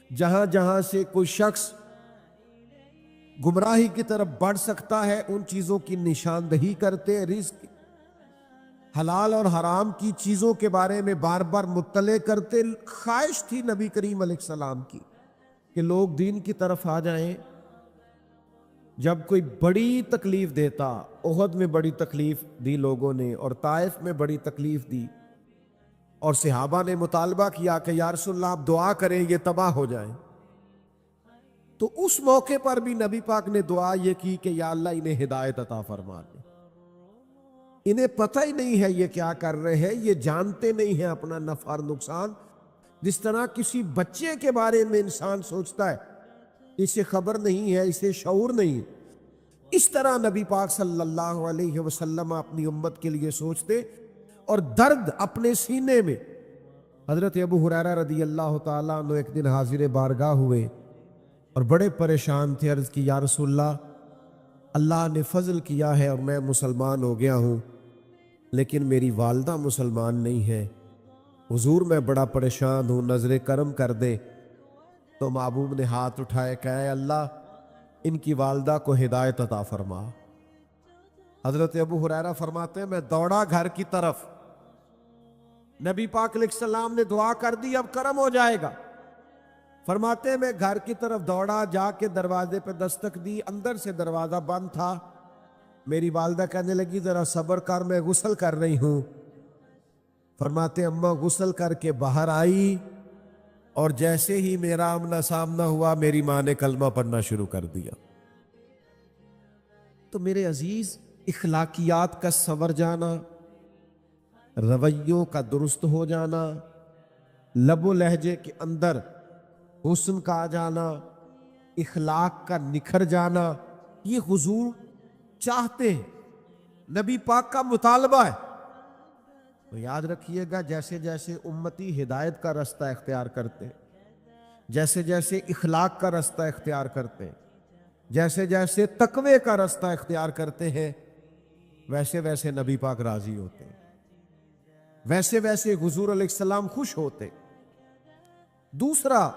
جہاں جہاں سے کوئی شخص گمراہی کی طرف بڑھ سکتا ہے ان چیزوں کی نشاندہی کرتے، رزق حلال اور حرام کی چیزوں کے بارے میں بار بار مطلع کرتے۔ خواہش تھی نبی کریم علیہ السلام کی کہ لوگ دین کی طرف آ جائیں۔ جب کوئی بڑی تکلیف دیتا، احد میں بڑی تکلیف دی لوگوں نے، اور طائف میں بڑی تکلیف دی، اور صحابہ نے مطالبہ کیا کہ یا رسول اللہ آپ دعا کریں یہ تباہ ہو جائیں، تو اس موقع پر بھی نبی پاک نے دعا یہ کی کہ یا اللہ انہیں ہدایت عطا فرما دے۔ انہیں پتہ ہی نہیں ہے یہ کیا کر رہے ہیں، یہ جانتے نہیں ہیں اپنا نفع اور نقصان، جس طرح کسی بچے کے بارے میں انسان سوچتا ہے اسے خبر نہیں ہے، اسے شعور نہیں، اس طرح نبی پاک صلی اللہ علیہ وسلم اپنی امت کے لیے سوچتے، اور درد اپنے سینے میں۔ حضرت ابو ہریرہ رضی اللہ تعالیٰ عنہ ایک دن حاضر بارگاہ ہوئے اور بڑے پریشان تھے، عرض کی یا رسول اللہ نے فضل کیا ہے اور میں مسلمان ہو گیا ہوں، لیکن میری والدہ مسلمان نہیں ہے، حضور میں بڑا پریشان ہوں، نظر کرم کر دے۔ تو محبوب نے ہاتھ اٹھائے، کہا اے اللہ ان کی والدہ کو ہدایت عطا فرما۔ حضرت ابو ہریرہ فرماتے ہیں میں دوڑا گھر کی طرف، نبی پاک علیہ السلام نے دعا کر دی اب کرم ہو جائے گا۔ فرماتے ہیں میں گھر کی طرف دوڑا، جا کے دروازے پہ دستک دی، اندر سے دروازہ بند تھا۔ میری والدہ کہنے لگی ذرا صبر کر، میں غسل کر رہی ہوں۔ فرماتے اماں غسل کر کے باہر آئی، اور جیسے ہی میرا آمنا سامنا ہوا میری ماں نے کلمہ پڑھنا شروع کر دیا۔ تو میرے عزیز، اخلاقیات کا سنور جانا، رویوں کا درست ہو جانا، لب و لہجے کے اندر حسن کا آ جانا، اخلاق کا نکھر جانا، یہ حضور چاہتے ہیں، نبی پاک کا مطالبہ ہے۔ تو یاد رکھیے گا جیسے جیسے امتی ہدایت کا رستہ اختیار کرتے، جیسے جیسے اخلاق کا رستہ اختیار کرتے، جیسے جیسے تقوی کا رستہ اختیار کرتے ہیں، ویسے ویسے نبی پاک راضی ہوتے ہیں، ویسے ویسے حضور علیہ السلام خوش ہوتے۔ دوسرا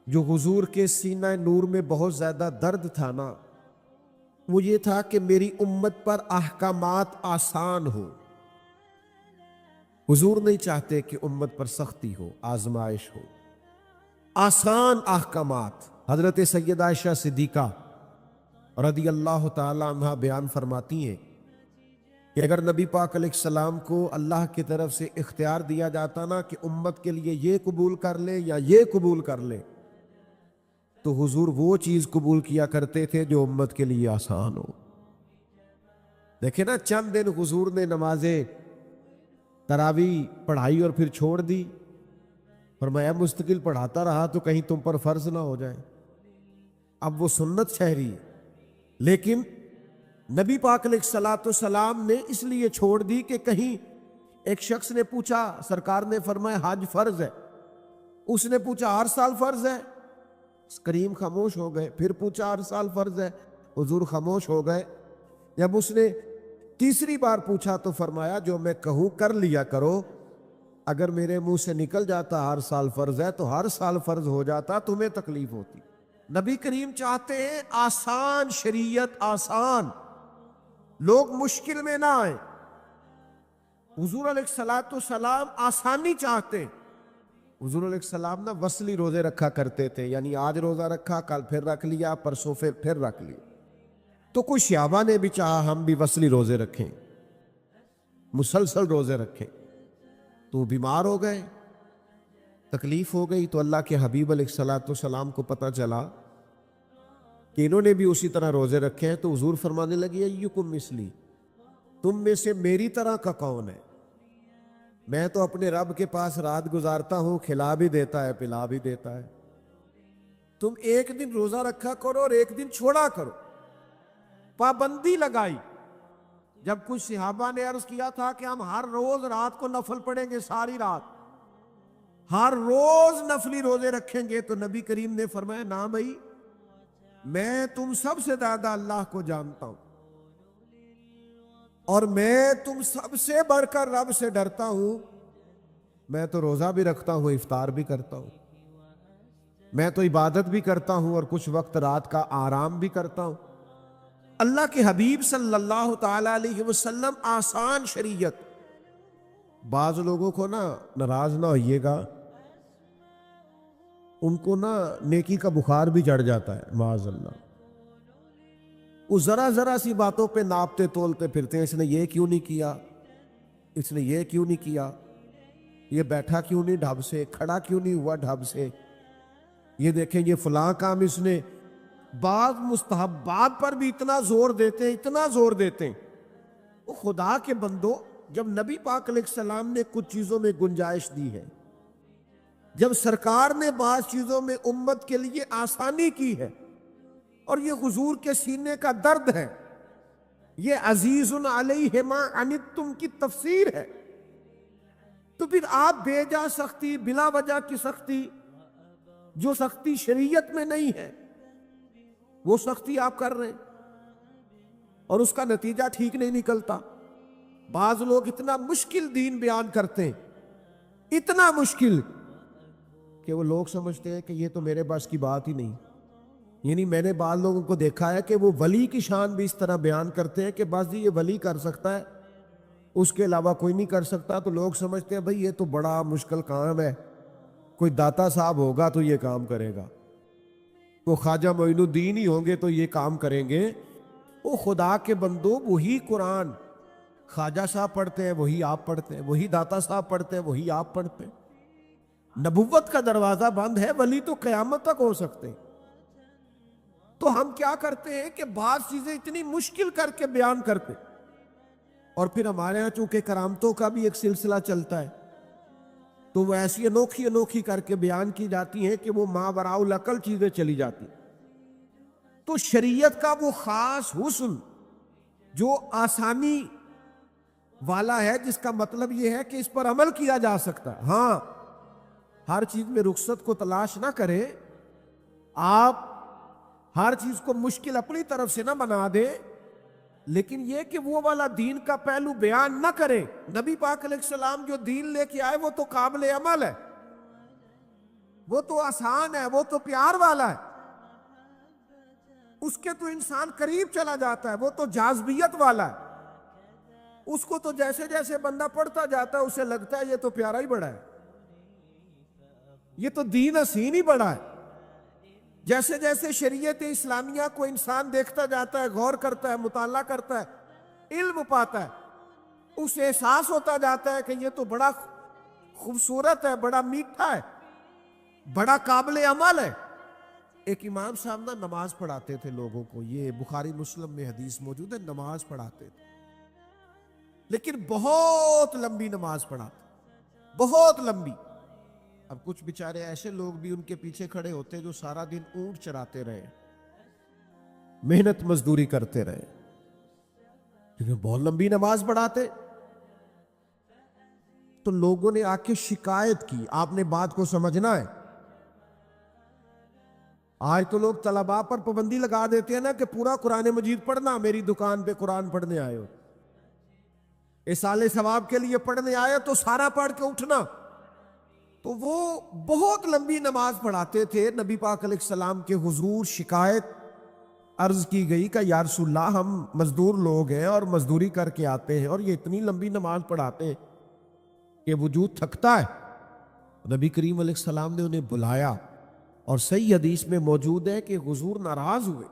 جو حضور کے سینہ نور میں بہت زیادہ درد تھا نا، وہ یہ تھا کہ میری امت پر احکامات آسان ہو۔ حضور نہیں چاہتے کہ امت پر سختی ہو، آزمائش ہو، آسان احکامات۔ حضرت سیدہ عائشہ صدیقہ رضی اللہ تعالی عنہا بیان فرماتی ہیں کہ اگر نبی پاک علیہ السلام کو اللہ کی طرف سے اختیار دیا جاتا نا کہ امت کے لیے یہ قبول کر لے یا یہ قبول کر لے، تو حضور وہ چیز قبول کیا کرتے تھے جو امت کے لیے آسان ہو۔ دیکھیں نا، چند دن حضور نے نماز تراویح پڑھائی اور پھر چھوڑ دی، فرمایا مستقل پڑھاتا رہا تو کہیں تم پر فرض نہ ہو جائے۔ اب وہ سنت شہری ہے، لیکن نبی پاک علیہ الصلوۃ والسلام نے اس لیے چھوڑ دی کہ کہیں ایک شخص نے پوچھا، سرکار نے فرمایا حج فرض ہے، اس نے پوچھا ہر سال فرض ہے، کریم خاموش ہو گئے، پھر پوچھا ہر سال فرض ہے، حضور خاموش ہو گئے۔ جب اس نے تیسری بار پوچھا تو فرمایا جو میں کہوں کر لیا کرو، اگر میرے منہ سے نکل جاتا ہر سال فرض ہے تو ہر سال فرض ہو جاتا، تمہیں تکلیف ہوتی۔ نبی کریم چاہتے ہیں آسان شریعت، آسان، لوگ مشکل میں نہ آئیں۔ حضور علیہ الصلوۃ والسلام آسانی چاہتے ہیں۔ حضور علیہ السلام نا وصلی روزے رکھا کرتے تھے، یعنی آج روزہ رکھا، کل پھر رکھ لیا، پرسوں پھر رکھ لیا۔ تو کچھ صحابہ نے بھی چاہا ہم بھی وصلی روزے رکھیں، مسلسل روزے رکھیں، تو بیمار ہو گئے، تکلیف ہو گئی، تو اللہ کے حبیب علیہ الصلوۃ والسلام کو پتہ چلا کہ انہوں نے بھی اسی طرح روزے رکھے ہیں، تو حضور فرمانے لگے ایکم مثلی، تم میں سے میری طرح کا کون ہے؟ میں تو اپنے رب کے پاس رات گزارتا ہوں، کھلا بھی دیتا ہے پلا بھی دیتا ہے، تم ایک دن روزہ رکھا کرو اور ایک دن چھوڑا کرو۔ پابندی لگائی۔ جب کچھ صحابہ نے عرض کیا تھا کہ ہم ہر روز رات کو نفل پڑھیں گے، ساری رات ہر روز نفلی روزے رکھیں گے، تو نبی کریم نے فرمایا نہ بھائی، میں تم سب سے زیادہ اللہ کو جانتا ہوں، اور میں تم سب سے بڑھ کر رب سے ڈرتا ہوں. میں تو روزہ بھی رکھتا ہوں, افطار بھی کرتا ہوں, میں تو عبادت بھی کرتا ہوں اور کچھ وقت رات کا آرام بھی کرتا ہوں. اللہ کے حبیب صلی اللہ تعالی علیہ وسلم آسان شریعت. بعض لوگوں کو نا ناراض نہ ہوئیے گا, ان کو نا نیکی کا بخار بھی چڑھ جاتا ہے معاذ اللہ. وہ ذرا ذرا سی باتوں پہ ناپتے تولتے پھرتے ہیں, اس نے یہ کیوں نہیں کیا, اس نے یہ کیوں نہیں کیا, یہ بیٹھا کیوں نہیں ڈھب سے, کھڑا کیوں نہیں ہوا ڈھب سے, یہ دیکھیں یہ فلاں کام اس نے. بعض مستحبات پر بھی اتنا زور دیتے ہیں, اتنا زور دیتے ہیں. وہ خدا کے بندو, جب نبی پاک علیہ السلام نے کچھ چیزوں میں گنجائش دی ہے, جب سرکار نے بعض چیزوں میں امت کے لیے آسانی کی ہے, اور یہ حضور کے سینے کا درد ہے, یہ عزیز علیہ ما عنتم کی تفسیر ہے, تو پھر آپ بے جا سختی, بلا وجہ کی سختی, جو سختی شریعت میں نہیں ہے وہ سختی آپ کر رہے ہیں, اور اس کا نتیجہ ٹھیک نہیں نکلتا. بعض لوگ اتنا مشکل دین بیان کرتے ہیں, اتنا مشکل کہ وہ لوگ سمجھتے ہیں کہ یہ تو میرے بس کی بات ہی نہیں. یعنی میں نے بعض لوگوں کو دیکھا ہے کہ وہ ولی کی شان بھی اس طرح بیان کرتے ہیں کہ بس جی یہ ولی کر سکتا ہے, اس کے علاوہ کوئی نہیں کر سکتا. تو لوگ سمجھتے ہیں بھئی یہ تو بڑا مشکل کام ہے, کوئی داتا صاحب ہوگا تو یہ کام کرے گا, وہ خواجہ معین الدین ہی ہوں گے تو یہ کام کریں گے. وہ خدا کے بندو, وہی قرآن خواجہ صاحب پڑھتے ہیں وہی آپ پڑھتے ہیں, وہی داتا صاحب پڑھتے ہیں وہی آپ پڑھتے ہیں. نبوت کا دروازہ بند ہے, ولی تو قیامت تک ہو سکتے ہیں. تو ہم کیا کرتے ہیں کہ بعض چیزیں اتنی مشکل کر کے بیان کرتے, اور پھر ہمارے ہاں چونکہ کرامتوں کا بھی ایک سلسلہ چلتا ہے, تو وہ ایسی انوکھی انوکھی کر کے بیان کی جاتی ہیں کہ وہ ماوراء العقل چیزیں چلی جاتی. تو شریعت کا وہ خاص حسن جو آسانی والا ہے, جس کا مطلب یہ ہے کہ اس پر عمل کیا جا سکتا ہے. ہاں, ہر چیز میں رخصت کو تلاش نہ کریں, آپ ہر چیز کو مشکل اپنی طرف سے نہ بنا دیں, لیکن یہ کہ وہ والا دین کا پہلو بیان نہ کریں. نبی پاک علیہ السلام جو دین لے کے آئے وہ تو قابل عمل ہے, وہ تو آسان ہے, وہ تو پیار والا ہے, اس کے تو انسان قریب چلا جاتا ہے, وہ تو جاذبیت والا ہے. اس کو تو جیسے جیسے بندہ پڑھتا جاتا ہے اسے لگتا ہے یہ تو پیارا ہی بڑا ہے, یہ تو دین حسین ہی بڑا ہے. جیسے جیسے شریعت اسلامیہ کو انسان دیکھتا جاتا ہے, غور کرتا ہے, مطالعہ کرتا ہے, علم پاتا ہے, اسے احساس ہوتا جاتا ہے کہ یہ تو بڑا خوبصورت ہے, بڑا میٹھا ہے, بڑا قابل عمل ہے. ایک امام صاحب نا نماز پڑھاتے تھے لوگوں کو, یہ بخاری مسلم میں حدیث موجود ہے, نماز پڑھاتے تھے, لیکن بہت لمبی نماز پڑھاتے, بہت لمبی. اب کچھ بیچارے ایسے لوگ بھی ان کے پیچھے کھڑے ہوتے جو سارا دن اونٹ چراتے رہے, محنت مزدوری کرتے رہے, لیکن بہت لمبی نماز پڑھاتے. تو لوگوں نے آ کے شکایت کی. آپ نے بات کو سمجھنا ہے. آج تو لوگ طلباء پر پابندی لگا دیتے ہیں نا کہ پورا قرآن مجید پڑھنا, میری دکان پہ قرآن پڑھنے آئے ہو, ایصال ثواب کے لیے پڑھنے آئے تو سارا پڑھ کے اٹھنا. تو وہ بہت لمبی نماز پڑھاتے تھے. نبی پاک علیہ السلام کے حضور شکایت عرض کی گئی کہ یا رسول اللہ, ہم مزدور لوگ ہیں اور مزدوری کر کے آتے ہیں, اور یہ اتنی لمبی نماز پڑھاتے ہیں کہ وجود تھکتا ہے. نبی کریم علیہ السلام نے انہیں بلایا, اور صحیح حدیث میں موجود ہے کہ حضور ناراض ہوئے,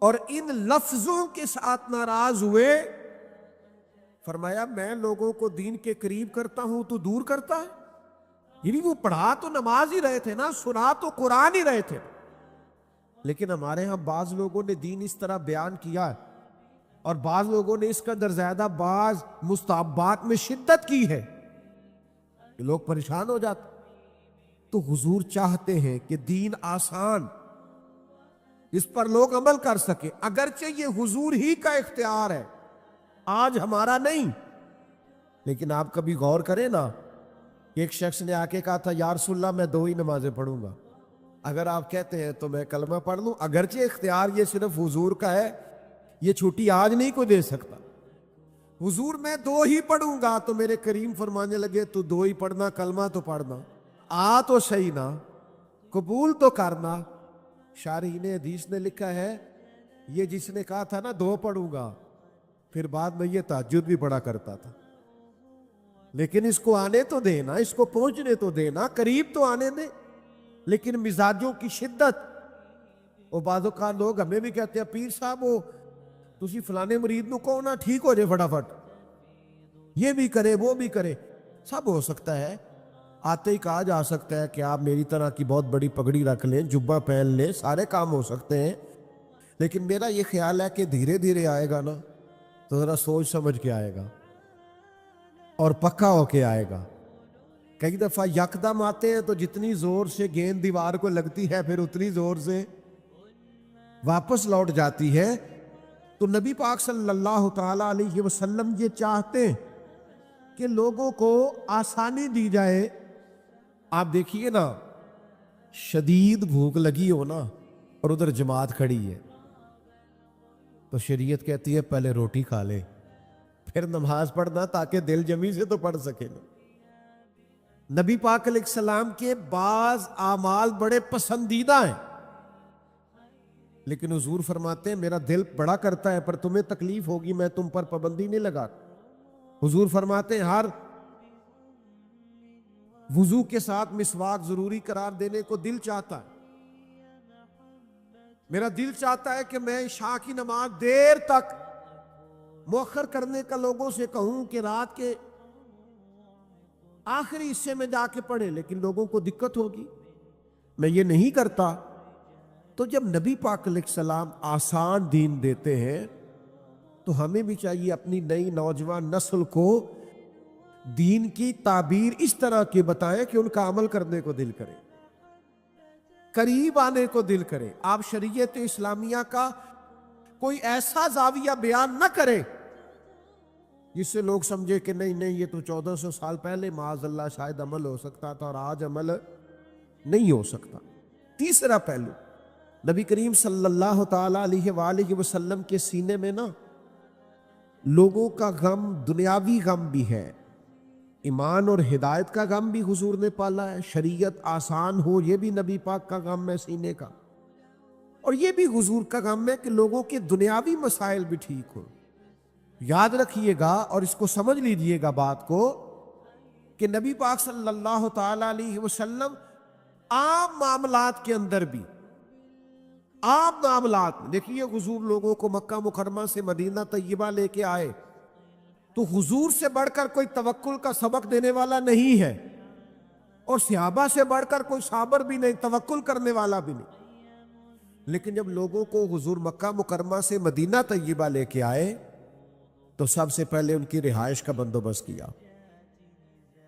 اور ان لفظوں کے ساتھ ناراض ہوئے. فرمایا میں لوگوں کو دین کے قریب کرتا ہوں تو دور کرتا ہے. یعنی وہ پڑھا تو نماز ہی رہے تھے نا, سنا تو قرآن ہی رہے تھے, لیکن ہمارے ہاں بعض لوگوں نے دین اس طرح بیان کیا ہے, اور بعض لوگوں نے اس کا در زیادہ بعض مستحبات میں شدت کی ہے کہ لوگ پریشان ہو جاتے. تو حضور چاہتے ہیں کہ دین آسان, اس پر لوگ عمل کر سکے, اگرچہ یہ حضور ہی کا اختیار ہے, آج ہمارا نہیں. لیکن آپ کبھی غور کریں نا, ایک شخص نے آ کے کہا تھا یا رسول اللہ میں 2 ہی نمازیں پڑھوں گا, اگر آپ کہتے ہیں تو میں کلمہ پڑھ لوں, اگرچہ اختیار یہ صرف حضور کا ہے, یہ چھٹی آج نہیں کوئی دے سکتا. حضور میں 2 ہی پڑھوں گا. تو میرے کریم فرمانے لگے تو 2 ہی پڑھنا, کلمہ تو پڑھنا, آ تو صحیح نا, قبول تو کرنا. شارحین حدیث نے لکھا ہے یہ جس نے کہا تھا نا 2 پڑھوں گا, پھر بعد میں یہ تہجد بھی پڑھا کرتا تھا. لیکن اس کو آنے تو دینا, اس کو پہنچنے تو دینا, قریب تو آنے دے. لیکن مزاجوں کی شدت, اور بعض اوقات لوگ ہمیں بھی کہتے ہیں پیر صاحب وہ تسی فلانے مرید نو کہو نا ٹھیک ہو جائے فٹافٹ, یہ بھی کرے وہ بھی کرے. سب ہو سکتا ہے, آتے ہی کہا جا سکتا ہے کہ آپ میری طرح کی بہت بڑی پگڑی رکھ لیں, جبہ پہن لیں, سارے کام ہو سکتے ہیں. لیکن میرا یہ خیال ہے کہ دھیرے دھیرے آئے گا نا تو ذرا سوچ سمجھ کے آئے گا اور پکا ہو کے آئے گا. کئی دفعہ یکدم آتے ہیں تو جتنی زور سے گیند دیوار کو لگتی ہے پھر اتنی زور سے واپس لوٹ جاتی ہے. تو نبی پاک صلی اللہ تعالی علیہ وسلم یہ چاہتے ہیں کہ لوگوں کو آسانی دی جائے. آپ دیکھیے نا, شدید بھوک لگی ہو نا اور ادھر جماعت کھڑی ہے تو شریعت کہتی ہے پہلے روٹی کھا لے پھر نماز پڑھنا, تاکہ دل جمی سے تو پڑھ سکے نا. نبی پاک علیہ السلام کے بعض اعمال بڑے پسندیدہ ہیں, لیکن حضور فرماتے ہیں میرا دل بڑا کرتا ہے پر تمہیں تکلیف ہوگی, میں تم پر پابندی نہیں لگا. حضور فرماتے ہیں ہر وضو کے ساتھ مسواک ضروری قرار دینے کو دل چاہتا ہے. میرا دل چاہتا ہے کہ میں عشاء کی نماز دیر تک مؤخر کرنے کا لوگوں سے کہوں کہ رات کے آخری حصے میں جا کے پڑھے, لیکن لوگوں کو دقت ہوگی, میں یہ نہیں کرتا. تو جب نبی پاک علیہ السلام آسان دین دیتے ہیں تو ہمیں بھی چاہیے اپنی نئی نوجوان نسل کو دین کی تعبیر اس طرح کے بتائیں کہ ان کا عمل کرنے کو دل کرے, قریب آنے کو دل کرے. آپ شریعت اسلامیہ کا کوئی ایسا زاویہ بیان نہ کرے جس سے لوگ سمجھے کہ نہیں یہ تو 1400 سال پہلے معاذ اللہ شاید عمل ہو سکتا تھا اور آج عمل نہیں ہو سکتا. تیسرا پہلو, نبی کریم صلی اللہ تعالی علیہ وآلہ وسلم کے سینے میں نا لوگوں کا غم دنیاوی غم بھی ہے, ایمان اور ہدایت کا غم بھی حضور نے پالا ہے, شریعت آسان ہو یہ بھی نبی پاک کا غم ہے سینے کا, اور یہ بھی حضور کا غم ہے کہ لوگوں کے دنیاوی مسائل بھی ٹھیک ہو. یاد رکھیے گا اور اس کو سمجھ لیجئے گا بات کو کہ نبی پاک صلی اللہ تعالی علیہ وسلم عام معاملات کے اندر بھی, عام معاملات میں دیکھیے, حضور لوگوں کو مکہ مکرمہ سے مدینہ طیبہ لے کے آئے تو حضور سے بڑھ کر کوئی توکل کا سبق دینے والا نہیں ہے, اور صحابہ سے بڑھ کر کوئی صابر بھی نہیں, توکل کرنے والا بھی نہیں. لیکن جب لوگوں کو حضور مکہ مکرمہ سے مدینہ طیبہ لے کے آئے تو سب سے پہلے ان کی رہائش کا بندوبست کیا.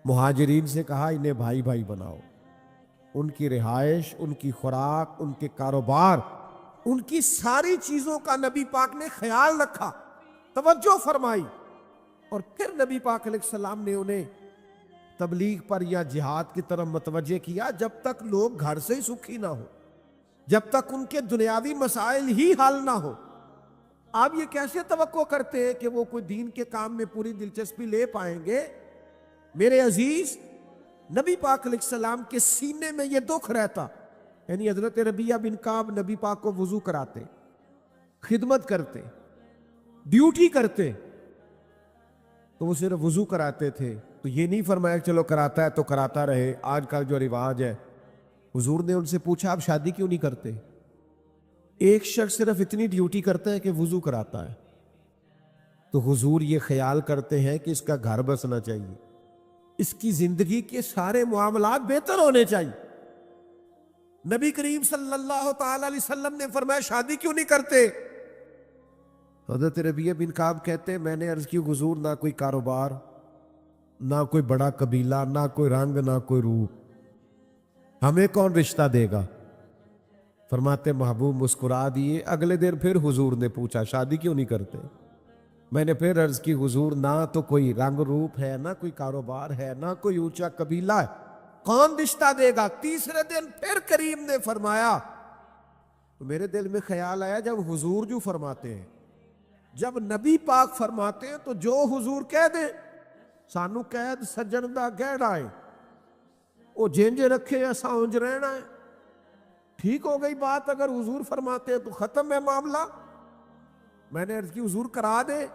مہاجرین سے کہا انہیں بھائی بھائی بناؤ, ان کی رہائش, ان کی خوراک, ان کے کاروبار, ان کی ساری چیزوں کا نبی پاک نے خیال رکھا, توجہ فرمائی. اور پھر نبی پاک علیہ السلام نے انہیں تبلیغ پر یا جہاد کی طرف متوجہ کیا جب تک لوگ گھر سے ہی سکھی نہ ہو, جب تک ان کے دنیاوی مسائل ہی حل نہ ہو. آپ یہ کیسے توقع کرتے ہیں کہ وہ کوئی دین کے کام میں پوری دلچسپی لے پائیں گے؟ میرے عزیز, نبی پاک علیہ السلام کے سینے میں یہ دکھ رہتا, یعنی حضرت ربیعہ بن کعب نبی پاک کو وضو کراتے, خدمت کرتے, ڈیوٹی کرتے, تو وہ صرف وضو کراتے تھے. تو یہ نہیں فرمایا چلو کراتا ہے تو کراتا رہے, آج کل جو رواج ہے. حضور نے ان سے پوچھا آپ شادی کیوں نہیں کرتے؟ ایک شخص صرف اتنی ڈیوٹی کرتا ہے کہ وضو کراتا ہے, تو حضور یہ خیال کرتے ہیں کہ اس کا گھر بسنا چاہیے, اس کی زندگی کے سارے معاملات بہتر ہونے چاہیے. نبی کریم صلی اللہ تعالی علیہ وسلم نے فرمایا شادی کیوں نہیں کرتے؟ حضرت ربیعہ بن کعب کہتے ہیں میں نے عرض کی حضور نہ کوئی کاروبار, نہ کوئی بڑا قبیلہ, نہ کوئی رنگ, نہ کوئی روپ, ہمیں کون رشتہ دے گا؟ فرماتے محبوب مسکرا دیے. اگلے دن پھر حضور نے پوچھا شادی کیوں نہیں کرتے؟ میں نے پھر عرض کی حضور نہ تو کوئی رنگ روپ ہے, نہ کوئی کاروبار ہے, نہ کوئی اونچا قبیلہ ہے, کون رشتہ دے گا؟ تیسرے دن پھر کریم نے فرمایا. تو میرے دل میں خیال آیا جب حضور جو فرماتے ہیں جب نبی پاک فرماتے ہیں تو جو حضور کہہ دیں سانو قید سجن دا گہڑا ہے وہ جینج رکھے اساں اونج رہنا ہے، ٹھیک ہو گئی بات۔ اگر حضور فرماتے ہیں تو ختم ہے معاملہ۔ میں نے عرض کی حضور کرا دے،